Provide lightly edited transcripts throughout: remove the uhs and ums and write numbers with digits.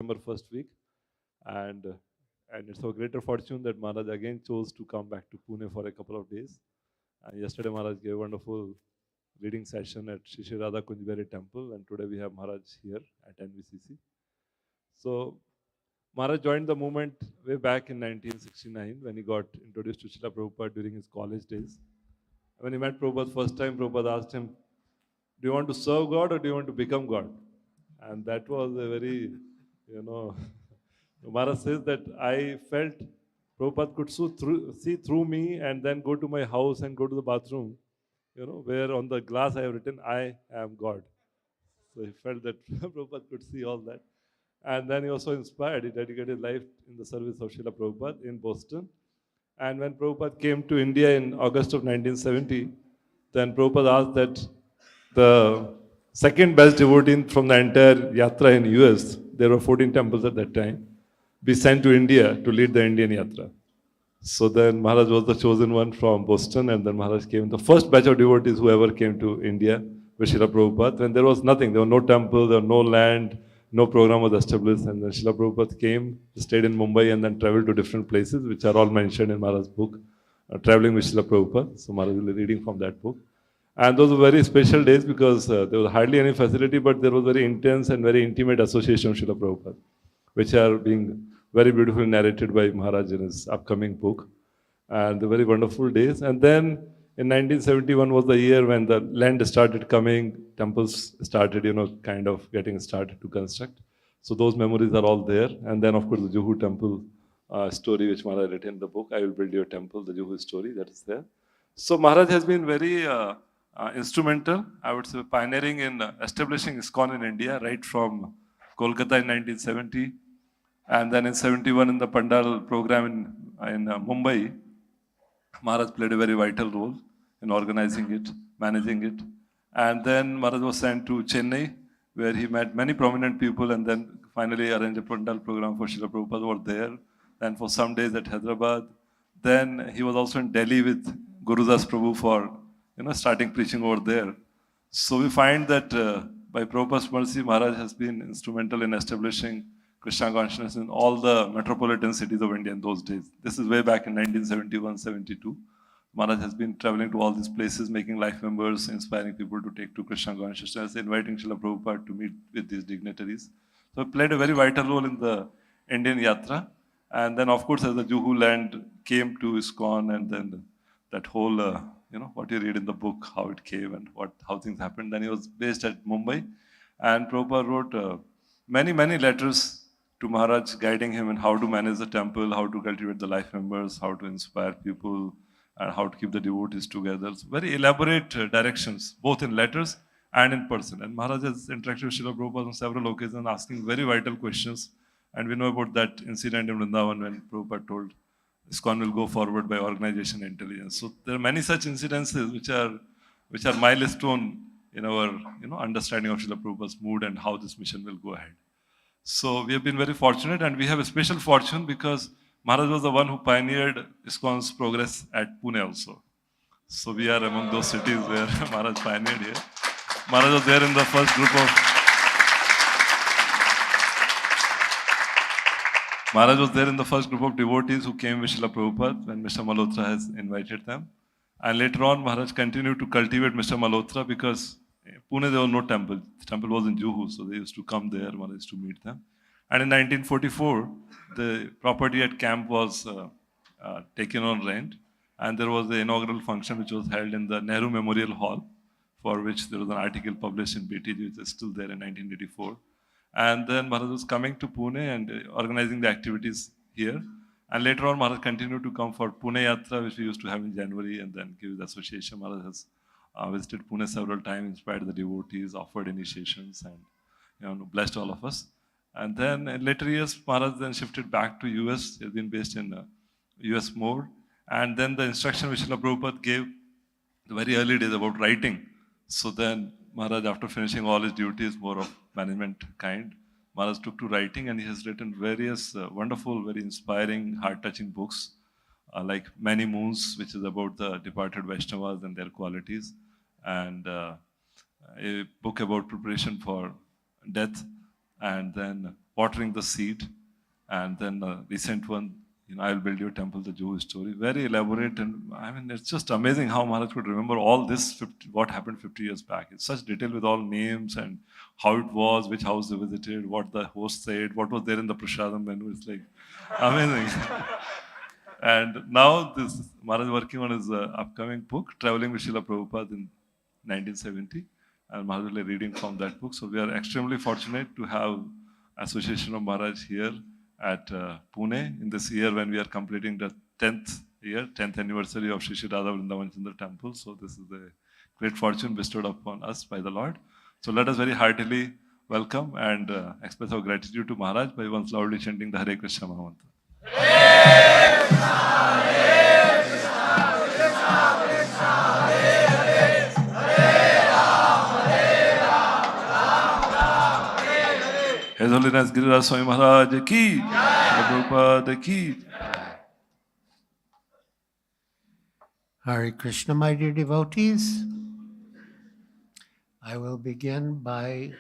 December first week, and it's a greater fortune that Maharaj again chose to come back to Pune for a couple of days. And yesterday Maharaj gave a wonderful reading session at Shri Shri Radha Kunjberi Temple, and today we have Maharaj here at NVCC. So Maharaj joined the movement way back in 1969 when he got introduced to Srila Prabhupada during his college days. When he met Prabhupada first time, Prabhupada asked him, "Do you want to serve God or do you want to become God?" And that was a very, you know, Maharaj says that I felt Prabhupada could see through me and then go to my house and go to the bathroom, where on the glass I have written, "I am God." So he felt that Prabhupada could see all that. And then he was so inspired, he dedicated his life in the service of Srila Prabhupada in Boston. And when Prabhupada came to India in August of 1970, then Prabhupada asked that the second best devotee from the entire yatra in US, there were 14 temples at that time, be sent to India to lead the Indian yatra. So then Maharaj was the chosen one from Boston, and then Maharaj came. The first batch of devotees who ever came to India with Srila Prabhupada, when there was nothing, there was no temple, there was no land, no program was established, and then Srila Prabhupada came, stayed in Mumbai, and then traveled to different places, which are all mentioned in Maharaj's book, Traveling with Srila Prabhupada. So Maharaj will be reading from that book. And those were very special days because there was hardly any facility, but there was very intense and very intimate association with Srila Prabhupada, which are being very beautifully narrated by Maharaj in his upcoming book. And the very wonderful days. And then in 1971 was the year when the land started coming, temples started, kind of getting started to construct. So those memories are all there. And then, of course, the Juhu temple story, which Maharaj written in the book, I Will Build Your Temple, the Juhu story, that is there. So Maharaj has been very instrumental, I would say, pioneering in establishing ISKCON in India, right from Kolkata in 1970. And then in 71 in the Pandal program in Mumbai, Maharaj played a very vital role in organizing it, managing it. And then Maharaj was sent to Chennai, where he met many prominent people and then finally arranged a Pandal program for Srila Prabhupada over there. Then for some days at Hyderabad. Then he was also in Delhi with Gurudas Prabhu for starting preaching over there. So we find that by Prabhupada's mercy, Maharaj has been instrumental in establishing Krishna consciousness in all the metropolitan cities of India in those days. This is way back in 1971-72. Maharaj has been traveling to all these places, making life members, inspiring people to take to Krishna consciousness, inviting Srila Prabhupada to meet with these dignitaries. So he played a very vital role in the Indian Yatra. And then, of course, as the Juhu land came to ISKCON, and then that whole, what you read in the book, how it came and how things happened. Then he was based at Mumbai. And Prabhupada wrote many, many letters to Maharaj, guiding him in how to manage the temple, how to cultivate the life members, how to inspire people, and how to keep the devotees together. So very elaborate directions, both in letters and in person. And Maharaj has interacted with Srila Prabhupada on several occasions, asking very vital questions. And we know about that incident in Vrindavan when Prabhupada told ISKCON will go forward by organization intelligence. So there are many such incidences which are milestone in our understanding of Srila Prabhupada's mood and how this mission will go ahead. So we have been very fortunate, and we have a special fortune because Maharaj was the one who pioneered ISKCON's progress at Pune also. So we are among those cities where Maharaj pioneered here. Maharaj was there in the first group of devotees who came with Srila Prabhupada when Mr. Malhotra has invited them. And later on, Maharaj continued to cultivate Mr. Malhotra because in Pune there was no temple. The temple was in Juhu, so they used to come there, Maharaj used to meet them. And in 1944, the property at camp was taken on rent, and there was the inaugural function which was held in the Nehru Memorial Hall, for which there was an article published in BTG, which is still there in 1984. And then Maharaj was coming to Pune and organizing the activities here. And later on, Maharaj continued to come for Pune Yatra, which we used to have in January, and then give the association. Maharaj has visited Pune several times, inspired the devotees, offered initiations, and blessed all of us. And then in later years, Maharaj then shifted back to US. He has been based in US more. And then the instruction which Srila Prabhupada gave the very early days about writing. So then Maharaj, after finishing all his duties, more of management kind, Maharaj took to writing, and he has written various wonderful, very inspiring, heart-touching books, like Many Moons, which is about the departed Vaishnavas and their qualities, and a book about preparation for death, and then watering the seed. And then recent one, I'll build your temple, the Jewish story. Very elaborate, and I mean, it's just amazing how Maharaj could remember all this, what happened 50 years back. It's such detail with all names and how it was, which house they visited, what the host said, what was there in the prasadam menu. It's like amazing. And now this Maharaj is working on his upcoming book, Traveling with Srila Prabhupada in 1970. And Maharaj will be reading from that book. So we are extremely fortunate to have Association of Maharaj here at Pune in this year when we are completing the 10th anniversary of Shri Shri Radha Vrindavan Chandra Temple. So this is a great fortune bestowed upon us by the Lord. So let us very heartily welcome and express our gratitude to Maharaj by once loudly chanting the Hare Krishna Mahamantra. Hare Krishna, Hare Krishna, Krishna Krishna, Hare Hare, Hare Rama, Hare Rama, Rama Rama, Hare Hare. His Holiness Giriraj Swami Maharaj ki, Prabhupada ki. Hare Krishna, my dear devotees. I will begin by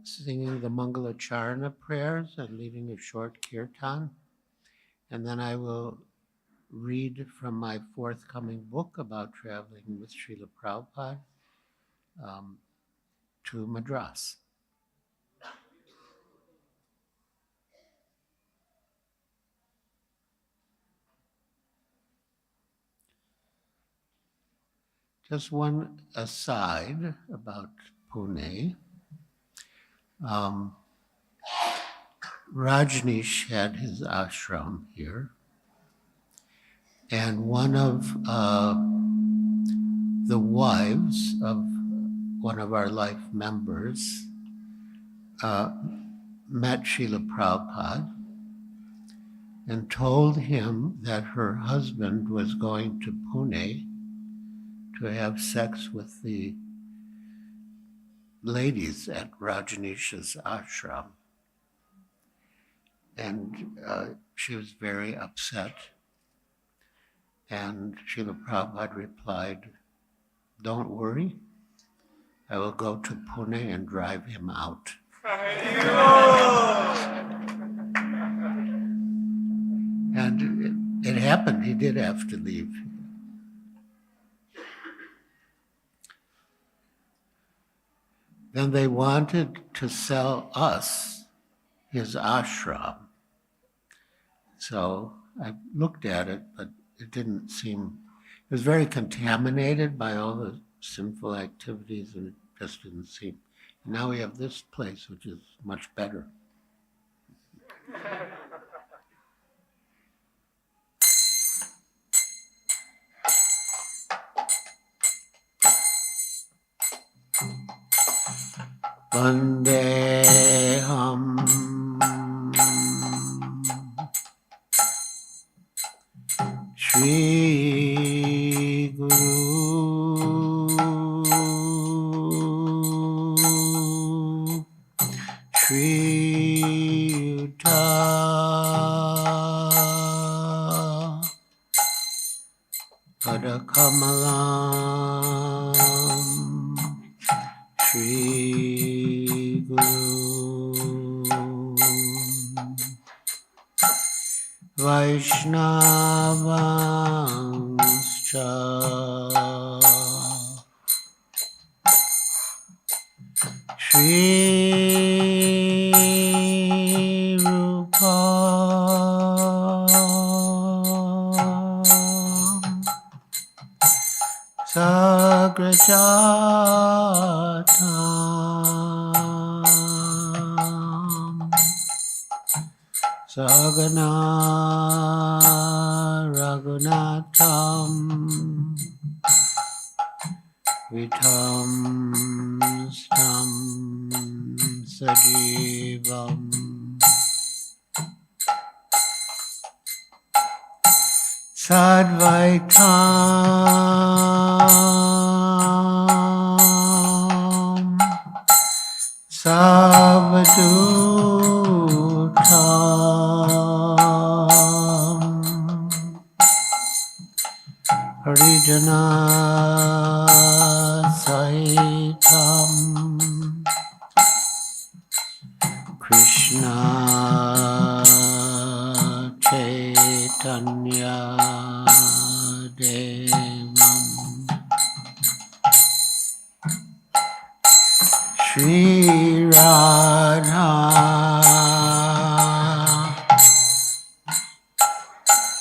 singing the Mangala Charana prayers and leading a short kirtan. And then I will read from my forthcoming book about traveling with Srila Prabhupada to Madras. Just one aside about Pune. Rajneesh had his ashram here, and one of the wives of one of our life members met Srila Prabhupada and told him that her husband was going to Pune to have sex with the ladies at Rajneesh's ashram. And she was very upset. And Srila Prabhupada replied, "Don't worry, I will go to Pune and drive him out." And it happened, he did have to leave. Then they wanted to sell us his ashram. So I looked at it, but it didn't seem, it was very contaminated by all the sinful activities, and it just didn't seem. Now we have this place, which is much better. Vandeham Shri Guru Shri Yuta Padakamalam Shri Vaishnavanscha Shri Rupa Sagrajatam Sagana Raghunatham Vitam Stam Sajivam Sadvaitam Savadutam Harijana Sahitam Krishna Chaitanya Devam Shri Radha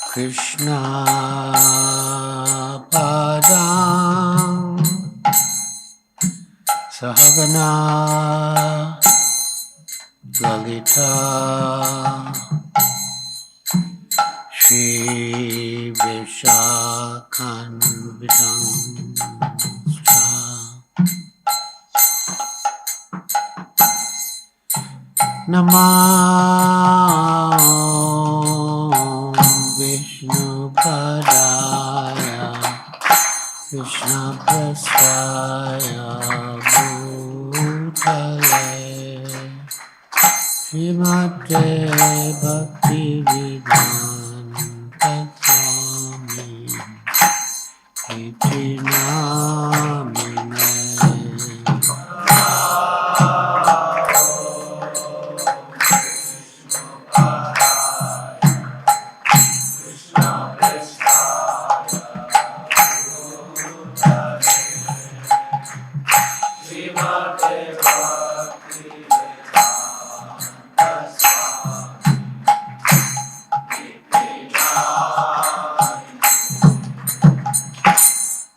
Krishna Padam Sahagana Lalita Shri Vishakhanvidanscha Namah Vishnu Padaya Krishna Prasthaya Bhutale Srimate Bhaktivedanta Swami Iti Namine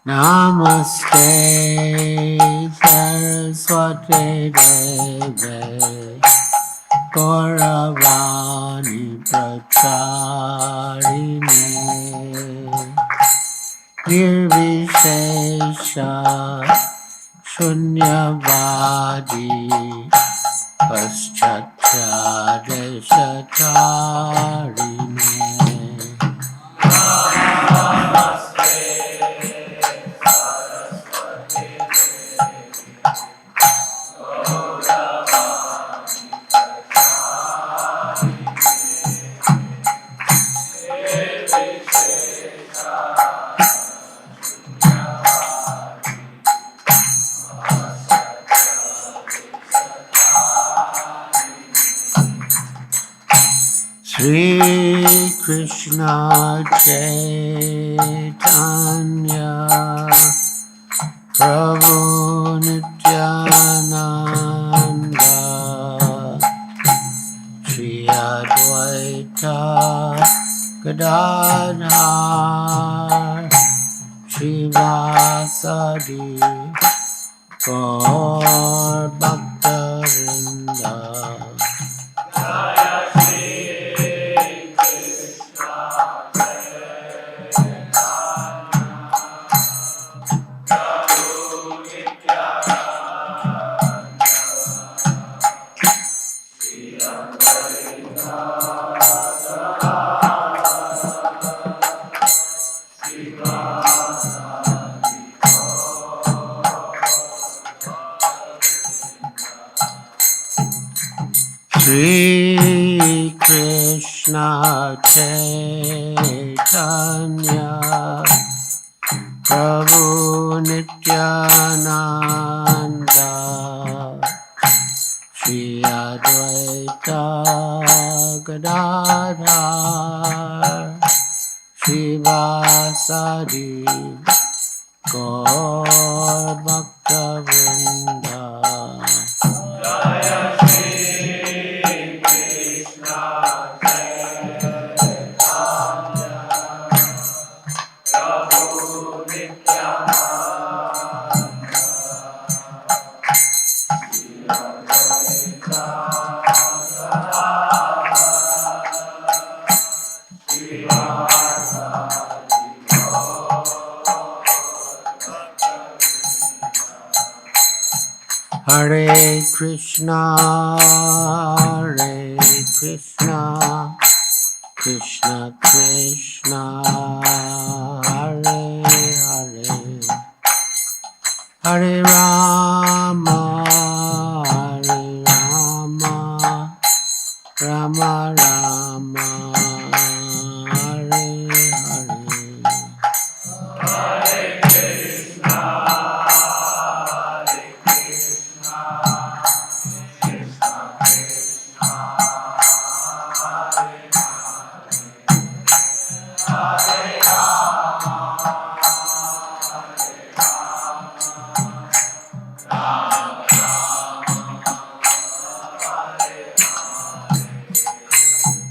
Namaste Saraswati Deve Gauravani Pracharine Nirvishesha Shunyavadi Paschatya Deshatarine Shri Krishna Chaitanya Prabhu Nityananda Shri Advaita Gadadhar Shri Vasadi Gaur Bhaktarinda Shri Krishna Chaitanya Prabhu Nityananda Shri Advaita Gadadhar Shri Vasadi Gaur Bhaktavinda Hare Krishna, Krishna Krishna, Hare Hare, Hare Rama, Rama Rama, Hare Hare.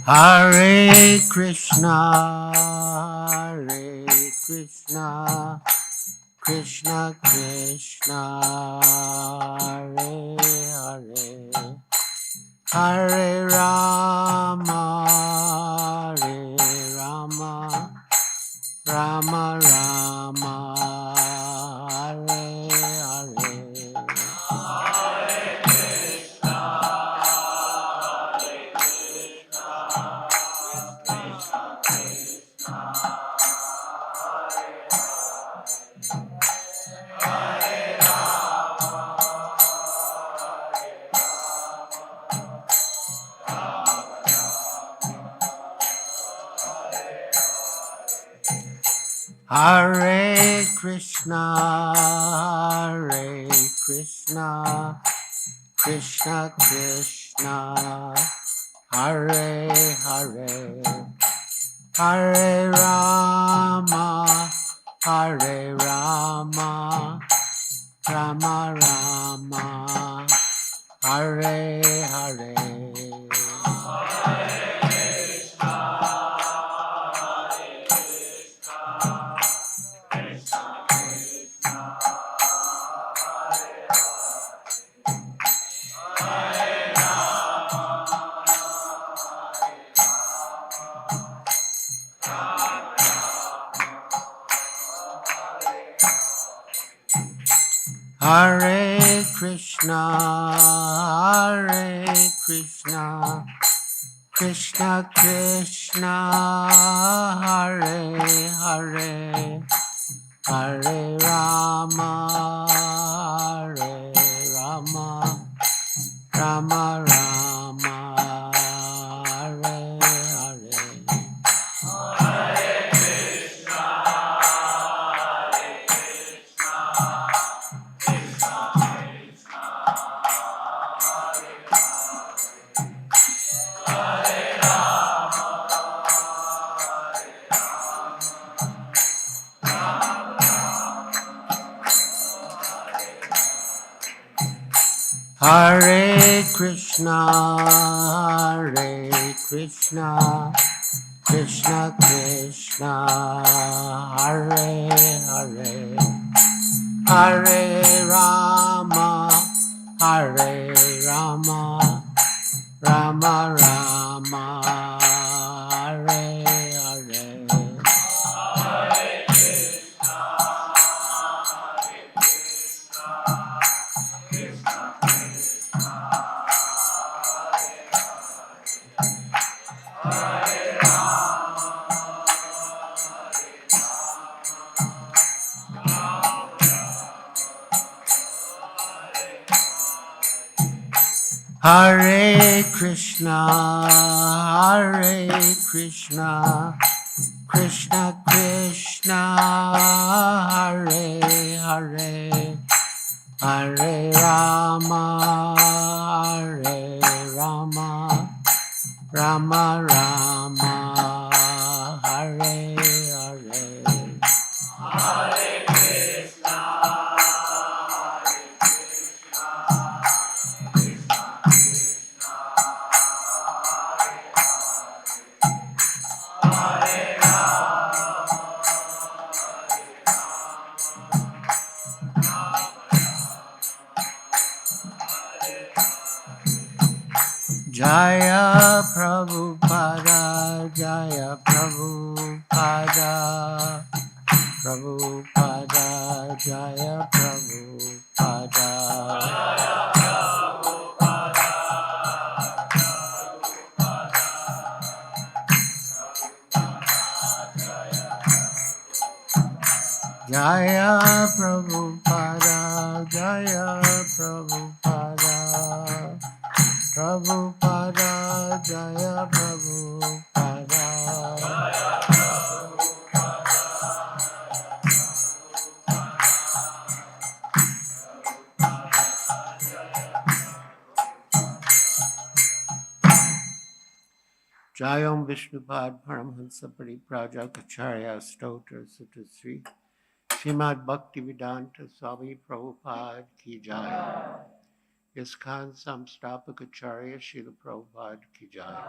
Hare Krishna, Hare Krishna, Krishna Krishna, Hare Hare, Hare Rama, Hare Rama, Rama Rama, Hare Hare. Hare Krishna, Hare Krishna, Krishna Krishna, Hare Hare, Hare Rama, Hare Rama, Rama Rama, Hare Hare. Hare Krishna, Hare Krishna, Krishna Krishna, Hare Hare, Hare Rama, Hare Rama, Rama Rama, Hare Hare. Hare Krishna, Hare Krishna, Krishna Krishna, Hare Hare, Hare Rama, Hare Rama, Rama Rama, Hare Hare. Hare Krishna, Hare Krishna, Krishna Krishna, Hare Hare, Hare Rama, Hare Rama, Rama Rama, Hare Hare. Jaya Prabhupada, Jaya Prabhupada, Prabhupada, Jaya Prabhupada. Jaya Prabhupada, Jaya Prabhupada, Prabhupada, Jaya Prabhupada. Jayam Vishnupad Paramhansa Pariprajakacharya Stotra Sutasri Srimad Bhaktivedanta Swami Prabhupada Ki Jai. ISKCON Samstapakacharya Srila Prabhupada Ki Jai.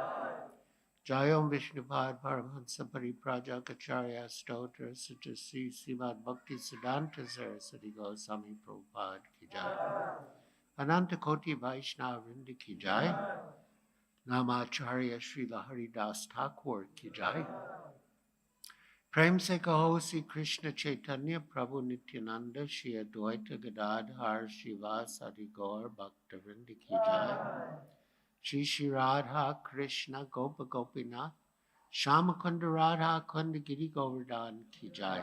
Jayom Vishnupad Paramahansa Pariprajakacharya Stotra Sutasi Srimad Bhakti Siddhanta Saraswati Goswami Prabhupada Ki Jai. Ananta Koti Vaishnava Vrinda Ki Jai. Namacharya Srila Haridas Thakur Ki Jai. Prem Se Kaho Sri Krishna Chaitanya Prabhu Nityananda Shri Advaita Gadadhar Shivasadi Gaur Bhakta Vrinda Ki Jai. Shri Shri Radha Krishna Gopa Gopinath Shamakunda Radha Kunda Giri Govardhan Ki Jai.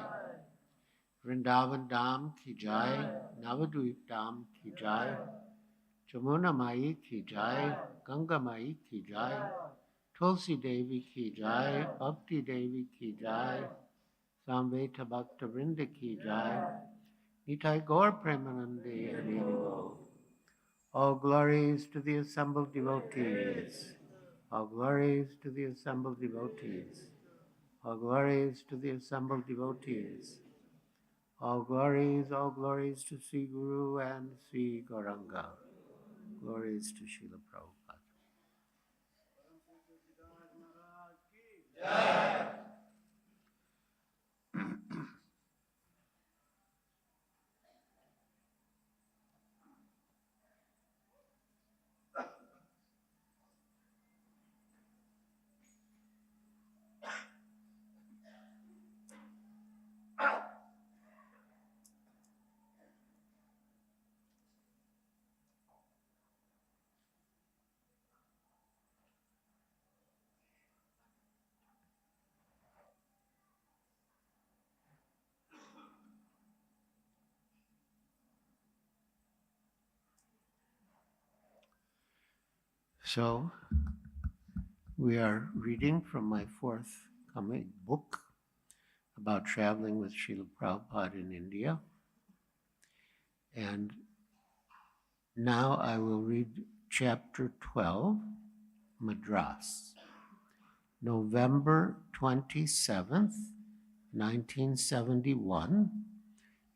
Vrindavan Dham Ki Jai. Navadvip Dham Ki Jai. Jamuna Mai Ki Jai. Ganga Mai Ki Jai. Tulsi Devi Ki Jai. Bhakti Devi Ki Jai. Samveta Bhakta Vrinda Ki Jai. Nitai Gaur Premanande Haribo. All glories to the assembled devotees. All glories to the assembled devotees. All glories to the assembled devotees. All glories to Sri Guru and Sri Gauranga. Glories to Srila Prabhupada. So, we are reading from my forthcoming book about traveling with Srila Prabhupada in India. And now I will read chapter 12, Madras, November 27th, 1971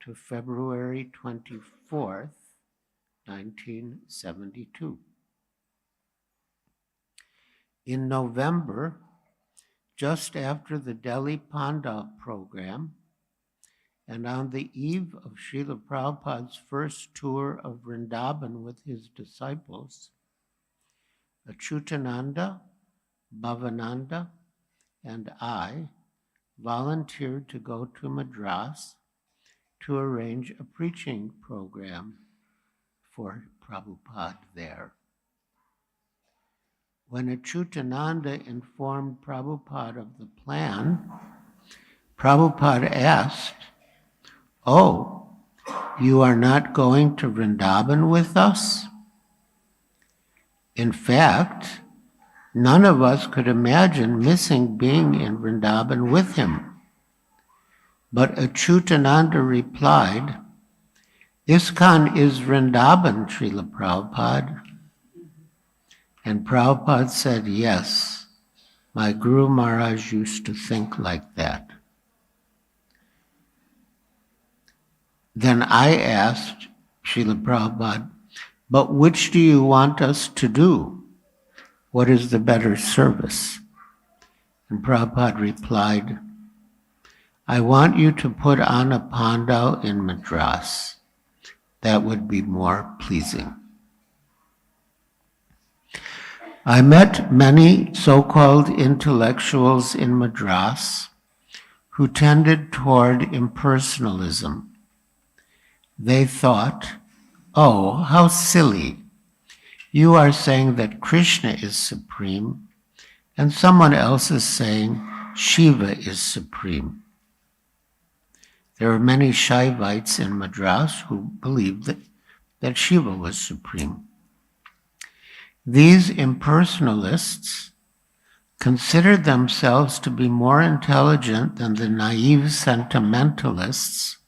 to February 24th, 1972. In November, just after the Delhi Pandal program, and on the eve of Srila Prabhupada's first tour of Vrindavan with his disciples, Achyutananda, Bhavananda, and I volunteered to go to Madras to arrange a preaching program for Prabhupada there. When Achyutananda informed Prabhupada of the plan, Prabhupada asked, "Oh, you are not going to Vrindavan with us?" In fact, none of us could imagine missing being in Vrindavan with him. But Achyutananda replied, "ISKCON is Vrindavan, Srila Prabhupada." And Prabhupada said, "Yes, my Guru Maharaj used to think like that." Then I asked Srila Prabhupada, "But which do you want us to do? What is the better service?" And Prabhupada replied, "I want you to put on a pandal in Madras. That would be more pleasing." I met many so-called intellectuals in Madras who tended toward impersonalism. They thought, "Oh, how silly. You are saying that Krishna is supreme, and someone else is saying Shiva is supreme." There are many Shaivites in Madras who believed that Shiva was supreme. These impersonalists considered themselves to be more intelligent than the naive sentimentalists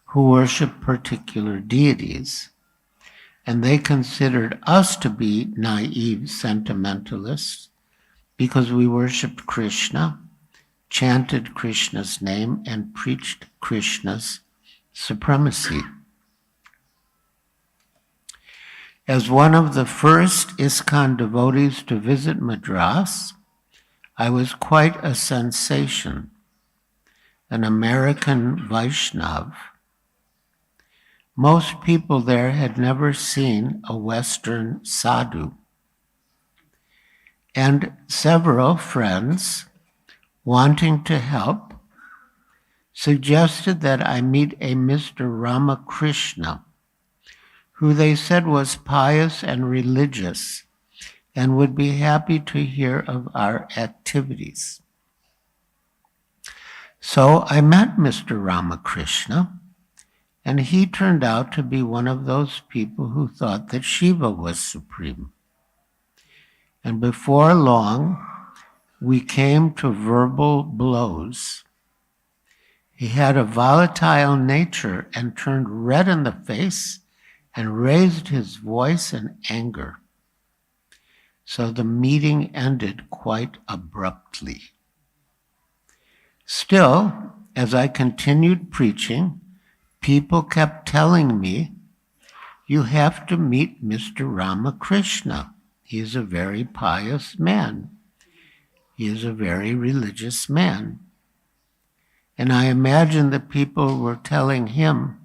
who worship particular deities, and they considered us to be naive sentimentalists because we worshipped Krishna, chanted Krishna's name, and preached Krishna's supremacy. As one of the first ISKCON devotees to visit Madras, I was quite a sensation, an American Vaishnav. Most people there had never seen a Western sadhu. And several friends, wanting to help, suggested that I meet a Mr. Ramakrishna, who they said was pious and religious and would be happy to hear of our activities. So I met Mr. Ramakrishna, and he turned out to be one of those people who thought that Shiva was supreme. And before long, we came to verbal blows. He had a volatile nature and turned red in the face and raised his voice in anger. So the meeting ended quite abruptly. Still, as I continued preaching, people kept telling me, "You have to meet Mr. Ramakrishna. He is a very pious man. He is a very religious man." And I imagine the people were telling him,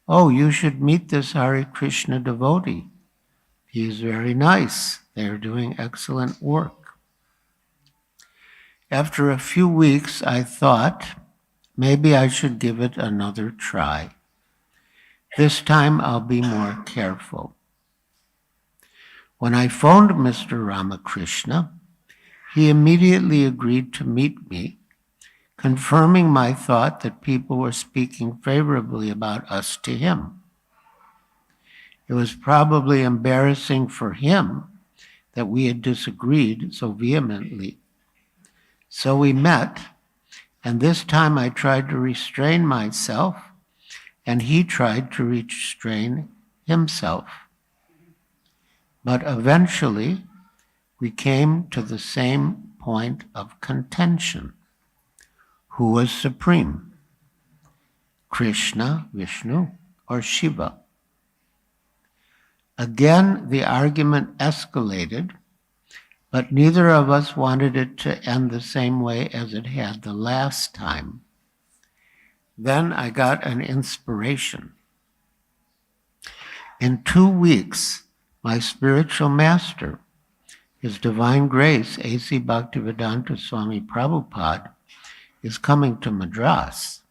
"Oh, you should meet this Hare Krishna devotee. He is very nice. They're doing excellent work." After a few weeks, I thought, maybe I should give it another try. This time I'll be more careful. When I phoned Mr. Ramakrishna, he immediately agreed to meet me, confirming my thought that people were speaking favorably about us to him. It was probably embarrassing for him that we had disagreed so vehemently. So we met, and this time I tried to restrain myself, and he tried to restrain himself. But eventually, we came to the same point of contention. Who was supreme? Krishna, Vishnu, or Shiva? Again, the argument escalated, but neither of us wanted it to end the same way as it had the last time. Then I got an inspiration. In 2 weeks, my spiritual master, His Divine Grace, A.C. Bhaktivedanta Swami Prabhupada, is coming to Madras,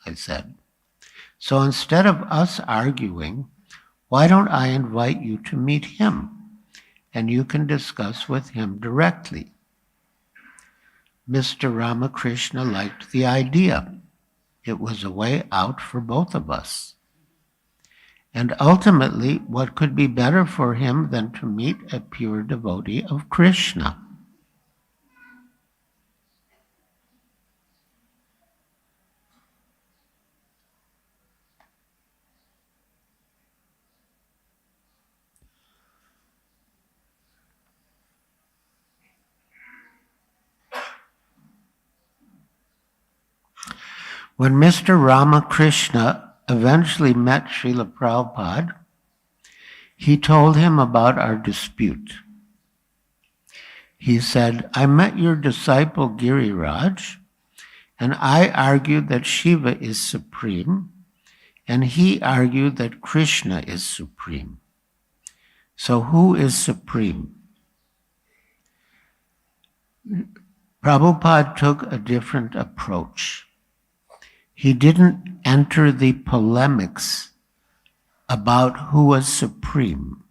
I said. So instead of us arguing, why don't I invite you to meet him, and you can discuss with him directly? Mr. Ramakrishna liked the idea. It was a way out for both of us. And ultimately, what could be better for him than to meet a pure devotee of Krishna? When Mr. Ramakrishna eventually met Srila Prabhupada, he told him about our dispute. He said, "I met your disciple Giriraj, and I argued that Shiva is supreme, and he argued that Krishna is supreme. So who is supreme?" Prabhupada took a different approach. He didn't enter the polemics about who was supreme.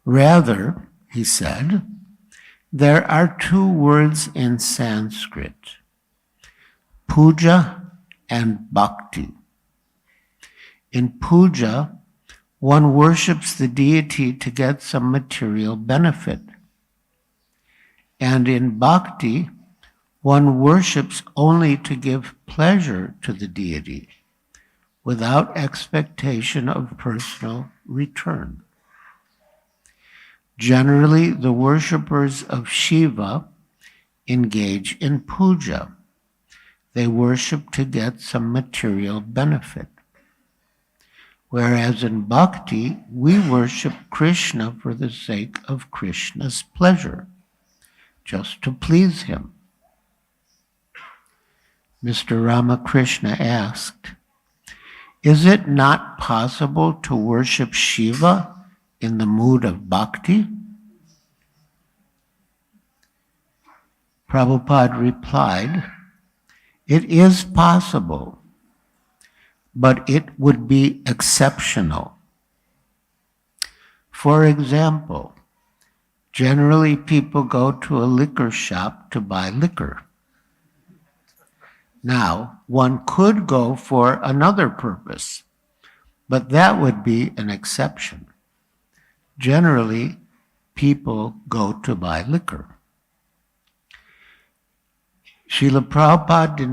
Rather, he said, there are 2 words in Sanskrit, puja and bhakti. In puja, one worships the deity to get some material benefit. And in bhakti, one worships only to give pleasure to the deity, without expectation of personal return. Generally, the worshippers of Shiva engage in puja. They worship to get some material benefit. Whereas in bhakti, we worship Krishna for the sake of Krishna's pleasure. just to please him. Mr. Ramakrishna asked, "Is it not possible to worship Shiva in the mood of bhakti?" Prabhupada replied, "It is possible, but it would be exceptional. For example, generally people go to a liquor shop to buy liquor. Now, one could go for another purpose, but that would be an exception. Generally, people go to buy liquor." Srila Prabhupada did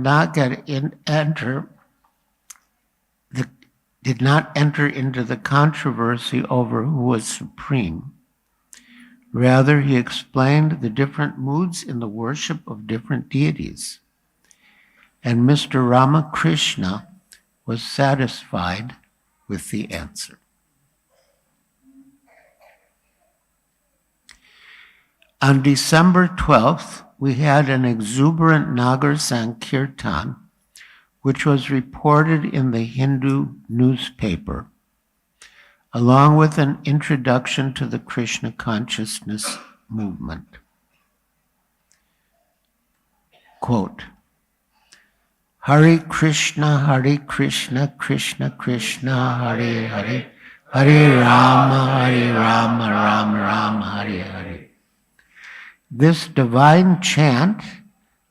not enter into the controversy over who was supreme. Rather, he explained the different moods in the worship of different deities. And Mr. Ramakrishna was satisfied with the answer. On December 12th, we had an exuberant Nagar Sankirtan, which was reported in the Hindu newspaper, along with an introduction to the Krishna consciousness movement. Quote, "Hare Krishna, Krishna Krishna, Hare Hare, Hare Rama, Rama Rama, Hare Hare." This divine chant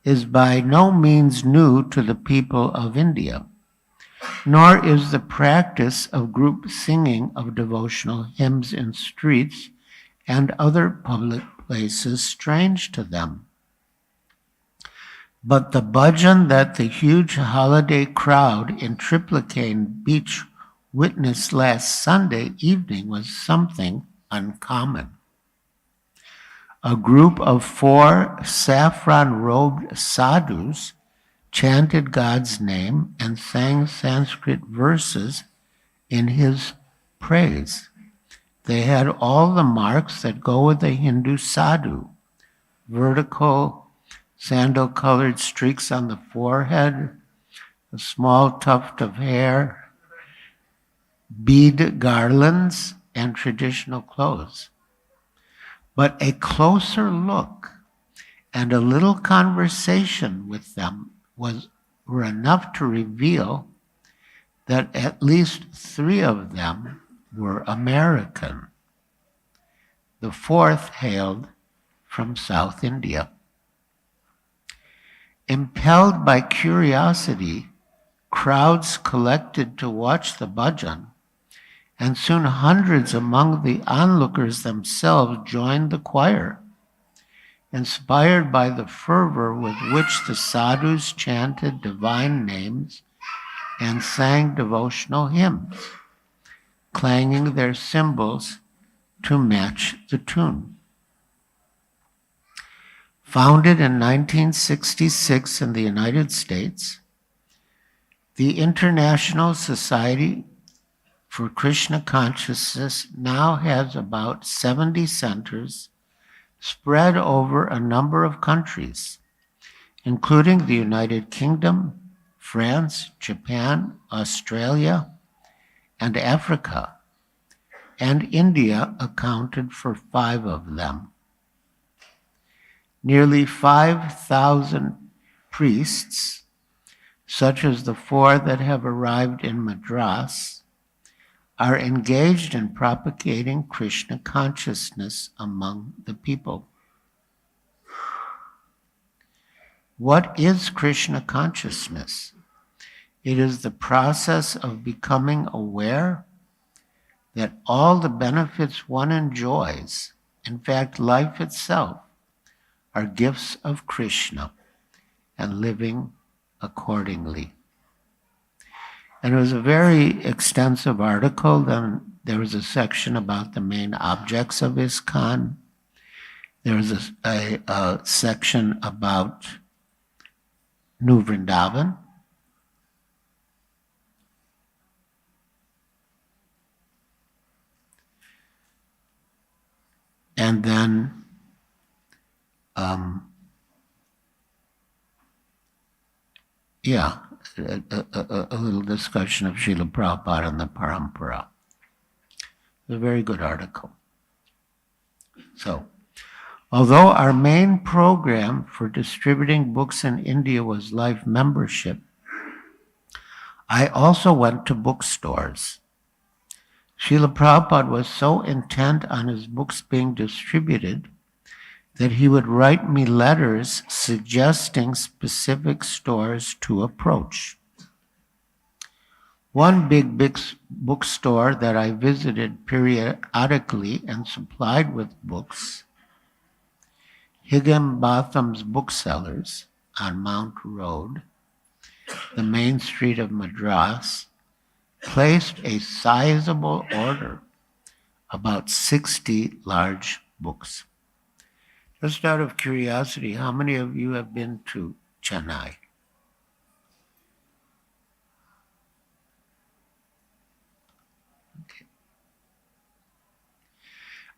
is by no means new to the people of India, nor is the practice of group singing of devotional hymns in streets and other public places strange to them. But the bhajan that the huge holiday crowd in Triplicane Beach witnessed last Sunday evening was something uncommon. A group of 4 saffron-robed sadhus chanted God's name and sang Sanskrit verses in his praise. They had all the marks that go with a Hindu sadhu: vertical, sandal-colored streaks on the forehead, a small tuft of hair, bead garlands, and traditional clothes. But a closer look and a little conversation with them were enough to reveal that at least 3 of them were American. The 4th hailed from South India. Impelled by curiosity, crowds collected to watch the bhajan, and soon hundreds among the onlookers themselves joined the choir, inspired by the fervor with which the sadhus chanted divine names and sang devotional hymns, clanging their cymbals to match the tune. Founded in 1966 in the United States, the International Society for Krishna Consciousness now has about 70 centers spread over a number of countries, including the United Kingdom, France, Japan, Australia, and Africa, and India accounted for 5 of them. Nearly 5,000 priests, such as the 4 that have arrived in Madras, are engaged in propagating Krishna consciousness among the people. What is Krishna consciousness? It is the process of becoming aware that all the benefits one enjoys, in fact, life itself, are gifts of Krishna, and living accordingly. And it was a very extensive article. Then there was a section about the main objects of ISKCON. There was a section about New Vrindavan. And then yeah, a little discussion of Srila Prabhupada and the Parampara. A very good article. So, although our main program for distributing books in India was life membership, I also went to bookstores. Srila Prabhupada was so intent on his books being distributed that he would write me letters suggesting specific stores to approach. One big bookstore that I visited periodically and supplied with books, Higginbotham's Booksellers on Mount Road, the main street of Madras, placed a sizable order, about 60 large books. Just out of curiosity, how many of you have been to Chennai? Okay.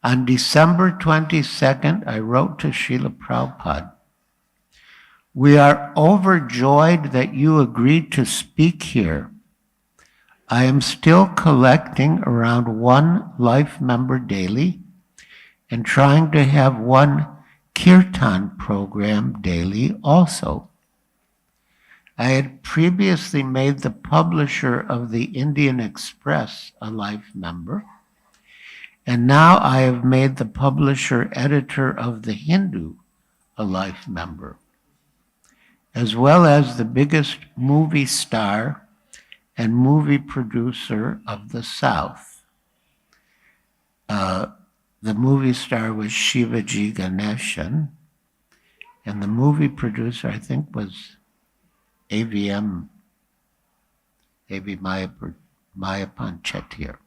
On December 22nd, I wrote to Srila Prabhupada, "We are overjoyed that you agreed to speak here. I am still collecting around one life member daily and trying to have one kirtan program daily also. I had previously made the publisher of the Indian Express a life member, and now I have made the publisher editor of the Hindu a life member, as well as the biggest movie star and movie producer of the South." The movie star was Shivaji Ganeshan, and the movie producer, I think, was AVM, maybe Mayapan Chettiar.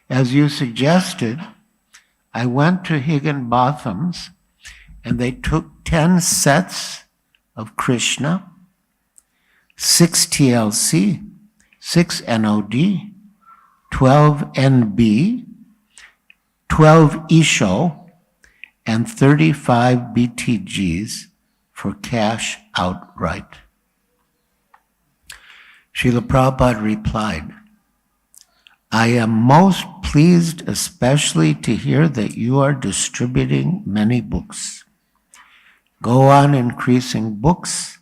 As you suggested, I went to Higginbotham's and they took 10 sets of Krishna, 6 TLC, 6 NOD, 12 NB, 12 Isho, and 35 BTGs for cash outright. Srila Prabhupada replied, "I am most pleased especially to hear that you are distributing many books. Go on increasing books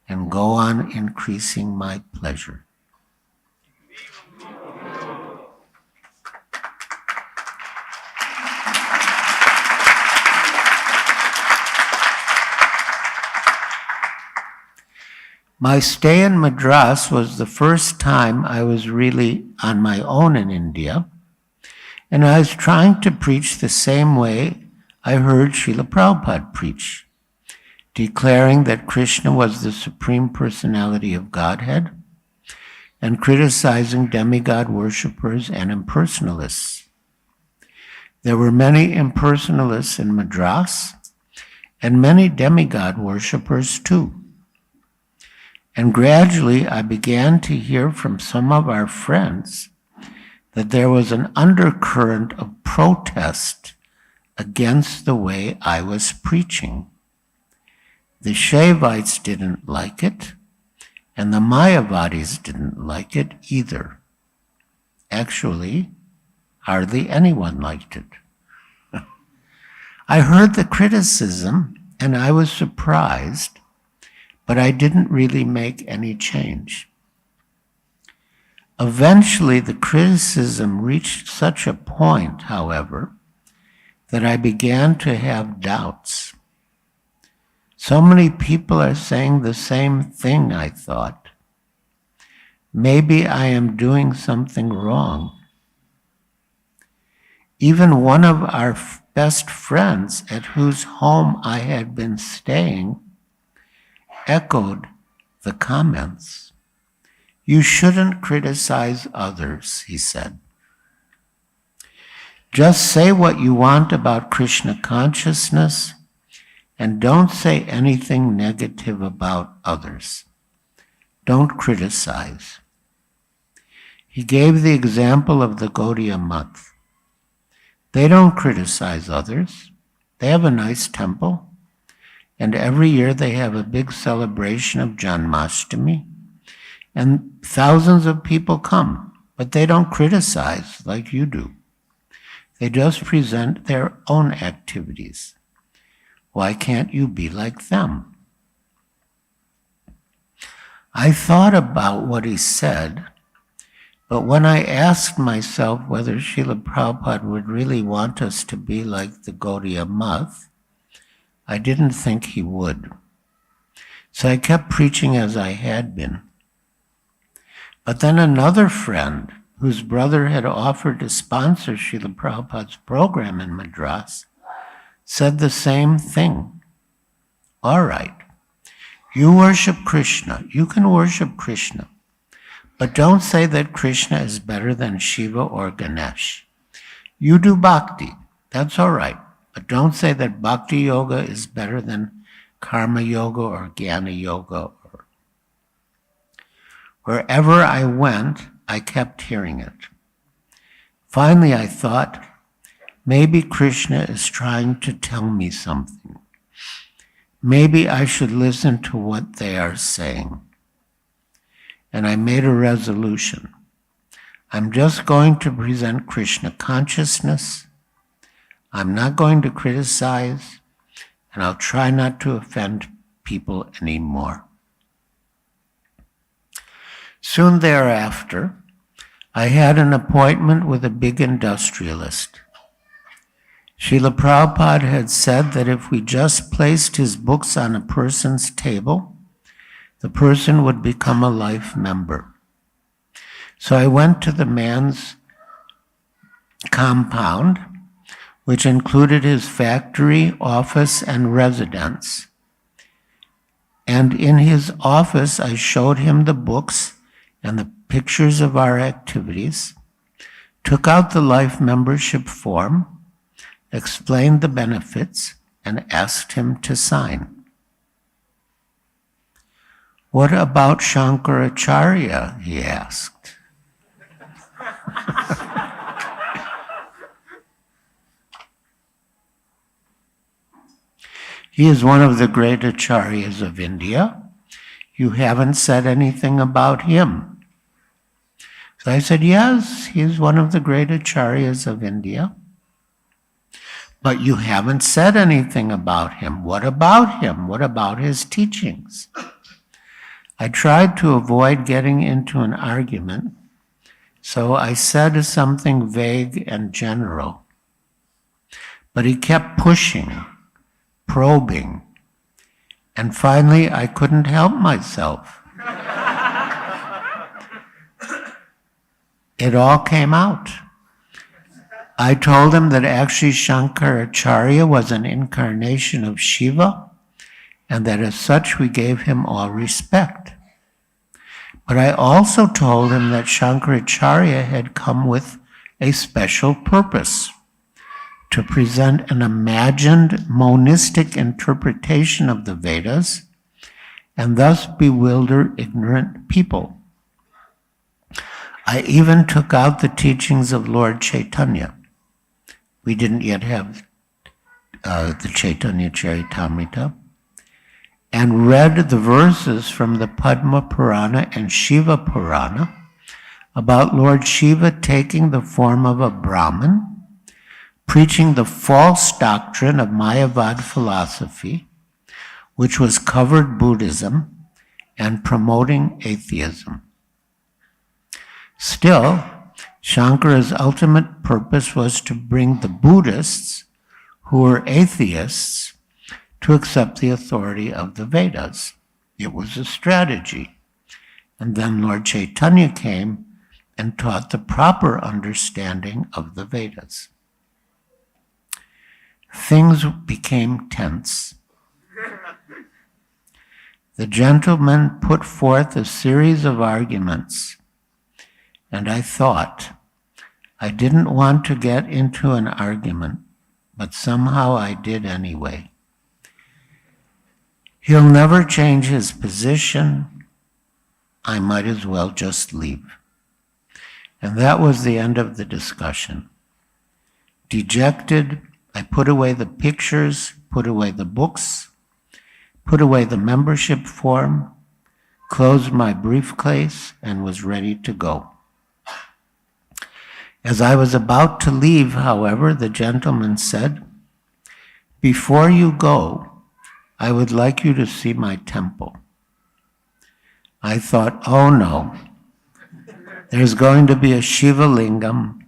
and go on increasing my pleasure." My stay in Madras was the first time I was really on my own in India, and I was trying to preach the same way I heard Srila Prabhupada preach, declaring that Krishna was the Supreme Personality of Godhead and criticizing demigod worshippers and impersonalists. There were many impersonalists in Madras and many demigod worshippers too. And gradually I began to hear from some of our friends that there was an undercurrent of protest against the way I was preaching. The Shaivites didn't like it, and the Mayavadis didn't like it either. Actually, hardly anyone liked it. I heard the criticism, and I was surprised, but I didn't really make any change. Eventually, the criticism reached such a point, however, that I began to have doubts. So many people are saying the same thing, I thought. Maybe I am doing something wrong. Even one of our best friends, at whose home I had been staying, echoed the comments. "You shouldn't criticize others," he said. "Just say what you want about Krishna consciousness and don't say anything negative about others. Don't criticize." He gave the example of the Gaudiya month. They don't criticize others. They have a nice temple. And every year they have a big celebration of Janmashtami. And thousands of people come, but they don't criticize like you do. They just present their own activities. Why can't you be like them? I thought about what he said, but when I asked myself whether Srila Prabhupada would really want us to be like the Gaudiya Math, I didn't think he would. So I kept preaching as I had been. But then another friend, whose brother had offered to sponsor Srila Prabhupada's program in Madras, said the same thing. All right, you worship Krishna. You can worship Krishna. But don't say that Krishna is better than Shiva or Ganesh. You do bhakti. That's all right. But don't say that bhakti yoga is better than karma yoga or jnana yoga. Wherever I went, I kept hearing it. Finally, I thought, maybe Krishna is trying to tell me something. Maybe I should listen to what they are saying. And I made a resolution. I'm just going to present Krishna consciousness. I'm not going to criticize, and I'll try not to offend people anymore. Soon thereafter, I had an appointment with a big industrialist. Srila Prabhupada had said that if we just placed his books on a person's table, the person would become a life member. So I went to the man's compound, which included his factory, office, and residence. And in his office, I showed him the books and the pictures of our activities, took out the life membership form, explained the benefits, and asked him to sign. What about Shankaracharya? He asked. He is one of the great acharyas of India. You haven't said anything about him. So I said, yes, he is one of the great acharyas of India. But you haven't said anything about him. What about him? What about his teachings? I tried to avoid getting into an argument, so I said something vague and general. But he kept pushing, probing, and finally I couldn't help myself. It all came out. I told him that actually Shankaracharya was an incarnation of Shiva, and that as such we gave him all respect. But I also told him that Shankaracharya had come with a special purpose, to present an imagined monistic interpretation of the Vedas and thus bewilder ignorant people. I even took out the teachings of Lord Chaitanya. We didn't yet have the Chaitanya Charitamrita, and read the verses from the Padma Purana and Shiva Purana about Lord Shiva taking the form of a Brahmin, preaching the false doctrine of Mayavad philosophy, which was covered Buddhism, and promoting atheism. Still, Shankara's ultimate purpose was to bring the Buddhists, who were atheists, to accept the authority of the Vedas. It was a strategy. And then Lord Chaitanya came and taught the proper understanding of the Vedas. Things became tense. The gentleman put forth a series of arguments, and I thought, I didn't want to get into an argument, but somehow I did anyway. He'll never change his position. I might as well just leave. And that was the end of the discussion. Dejected, I put away the pictures, put away the books, put away the membership form, closed my briefcase, and was ready to go. As I was about to leave, however, the gentleman said, "Before you go, I would like you to see my temple." I thought, oh no, there's going to be a Shiva Lingam,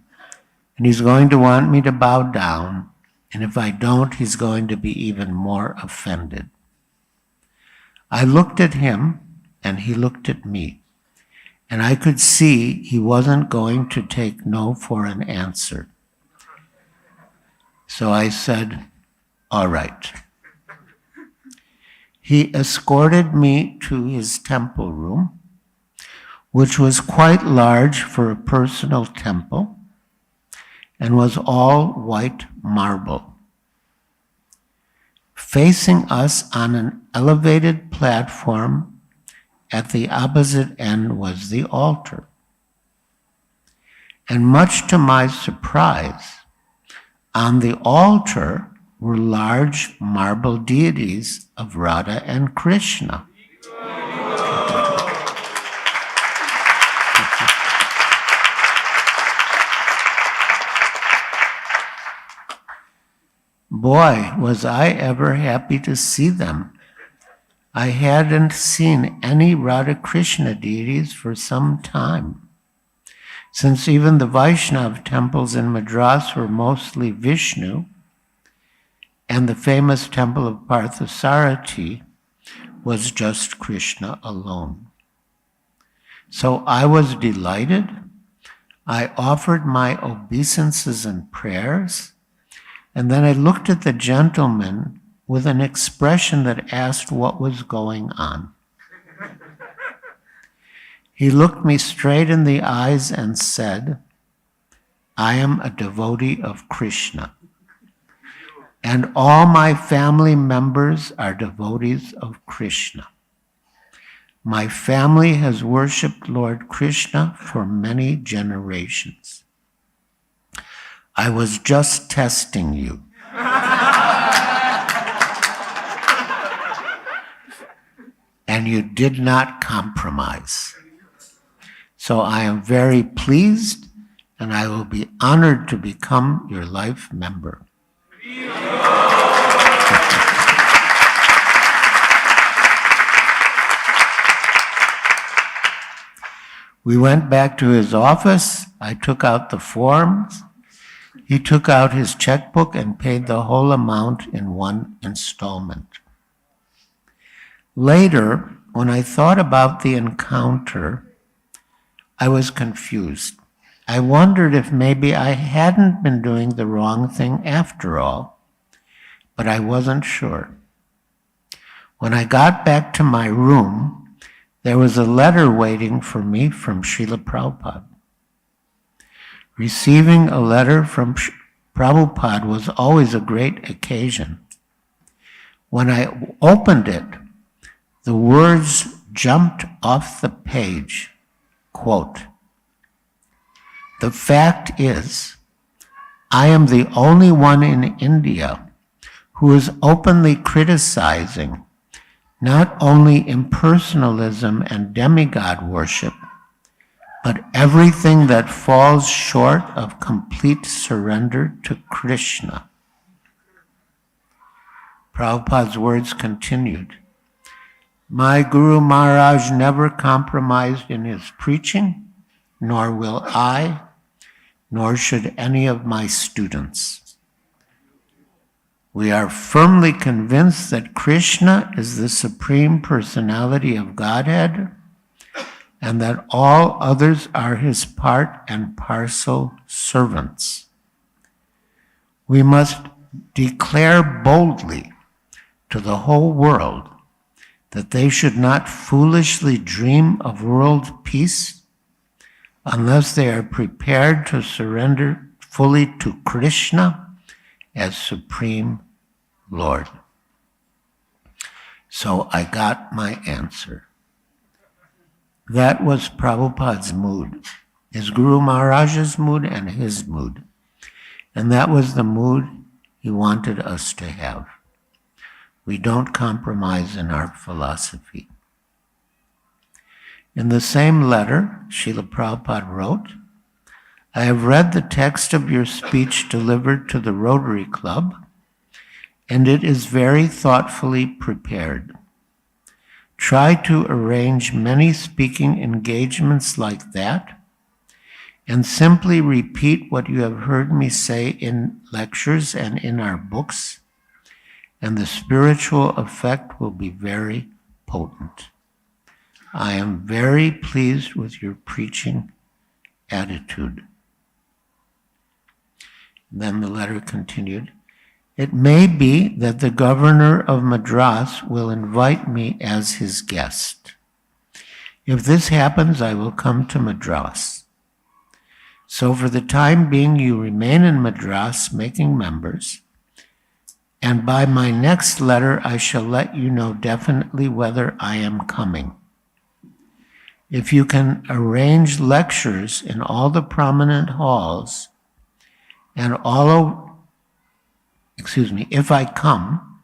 and he's going to want me to bow down, and if I don't, he's going to be even more offended. I looked at him, and he looked at me, and I could see he wasn't going to take no for an answer. So I said, all right. He escorted me to his temple room, which was quite large for a personal temple, and was all white marble. Facing us on an elevated platform at the opposite end was the altar. And much to my surprise, on the altar were large marble deities of Radha and Krishna. Boy, was I ever happy to see them. I hadn't seen any Radha Krishna deities for some time, since even the Vaishnav temples in Madras were mostly Vishnu, and the famous temple of Parthasarathi was just Krishna alone. So I was delighted. I offered my obeisances and prayers, and then I looked at the gentleman with an expression that asked what was going on. He looked me straight in the eyes and said, "I am a devotee of Krishna, and all my family members are devotees of Krishna. My family has worshipped Lord Krishna for many generations. I was just testing you." And you did not compromise. So I am very pleased, and I will be honored to become your life member. We went back to his office. I took out the forms. He took out his checkbook and paid the whole amount in one installment. Later, when I thought about the encounter, I was confused. I wondered if maybe I hadn't been doing the wrong thing after all, but I wasn't sure. When I got back to my room, there was a letter waiting for me from Srila Prabhupada. Receiving a letter from Prabhupada was always a great occasion. When I opened it, the words jumped off the page, quote, "The fact is, I am the only one in India who is openly criticizing not only impersonalism and demigod worship, but everything that falls short of complete surrender to Krishna." Prabhupada's words continued, "My Guru Maharaj never compromised in his preaching, nor will I, nor should any of my students. We are firmly convinced that Krishna is the Supreme Personality of Godhead, and that all others are his part and parcel servants. We must declare boldly to the whole world that they should not foolishly dream of world peace unless they are prepared to surrender fully to Krishna as Supreme Lord." So I got my answer. That was Prabhupada's mood, his Guru Maharaj's mood and his mood. And that was the mood he wanted us to have. We don't compromise in our philosophy. In the same letter, Srila Prabhupada wrote, I have read the text of your speech delivered to the Rotary Club, and it is very thoughtfully prepared. Try to arrange many speaking engagements like that, and simply repeat what you have heard me say in lectures and in our books, and the spiritual effect will be very potent. I am very pleased with your preaching attitude. Then the letter continued, it may be that the governor of Madras will invite me as his guest. If this happens, I will come to Madras. So for the time being, you remain in Madras making members, and by my next letter, I shall let you know definitely whether I am coming. If you can arrange lectures in all the prominent halls, and if I come,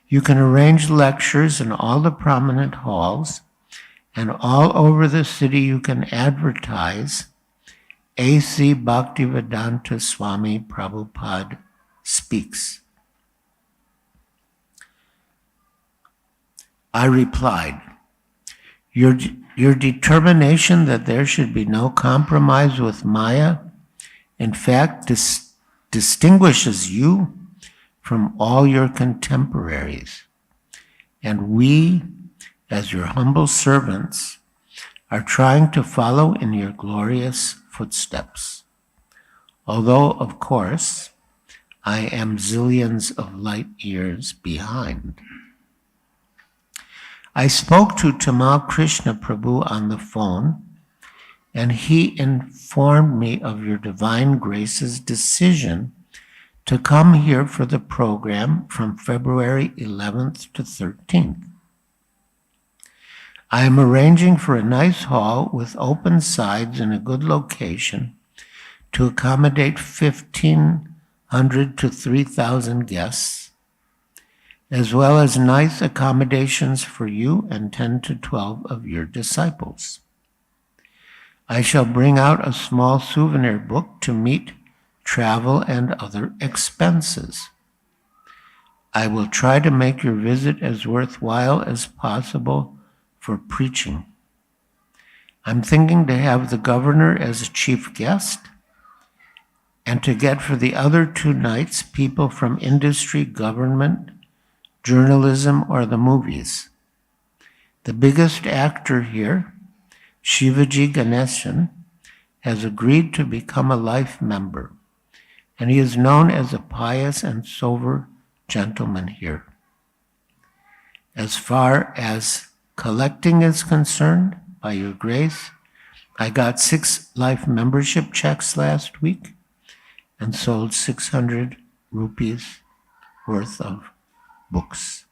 you can arrange lectures in all the prominent halls, and all over the city you can advertise A.C. Bhaktivedanta Swami Prabhupada speaks. I replied, your determination that there should be no compromise with Maya, in fact, distinguishes you from all your contemporaries. And we, as your humble servants, are trying to follow in your glorious footsteps. Although, of course, I am zillions of light years behind. I spoke to Tamal Krishna Prabhu on the phone, and he informed me of your divine grace's decision to come here for the program from February 11th to 13th. I am arranging for a nice hall with open sides in a good location to accommodate 1,500 to 3,000 guests, as well as nice accommodations for you and 10 to 12 of your disciples. I shall bring out a small souvenir book to meet travel and other expenses. I will try to make your visit as worthwhile as possible for preaching. I'm thinking to have the governor as a chief guest and to get for the other 2 nights people from industry, government, journalism, or the movies. The biggest actor here, Shivaji Ganeshan, has agreed to become a life member, and he is known as a pious and sober gentleman here. As far as collecting is concerned, by your grace, I got 6 life membership checks last week and sold 600 rupees worth of books.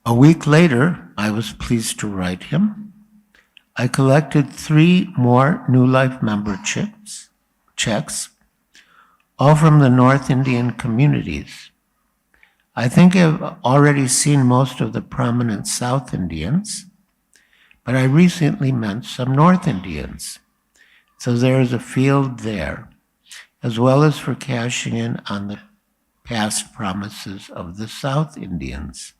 A week later, I was pleased to write him. I collected 3 more New Life member checks, all from the North Indian communities. I think I've already seen most of the prominent South Indians, but I recently met some North Indians. So there is a field there, as well as for cashing in on the past promises of the South Indians.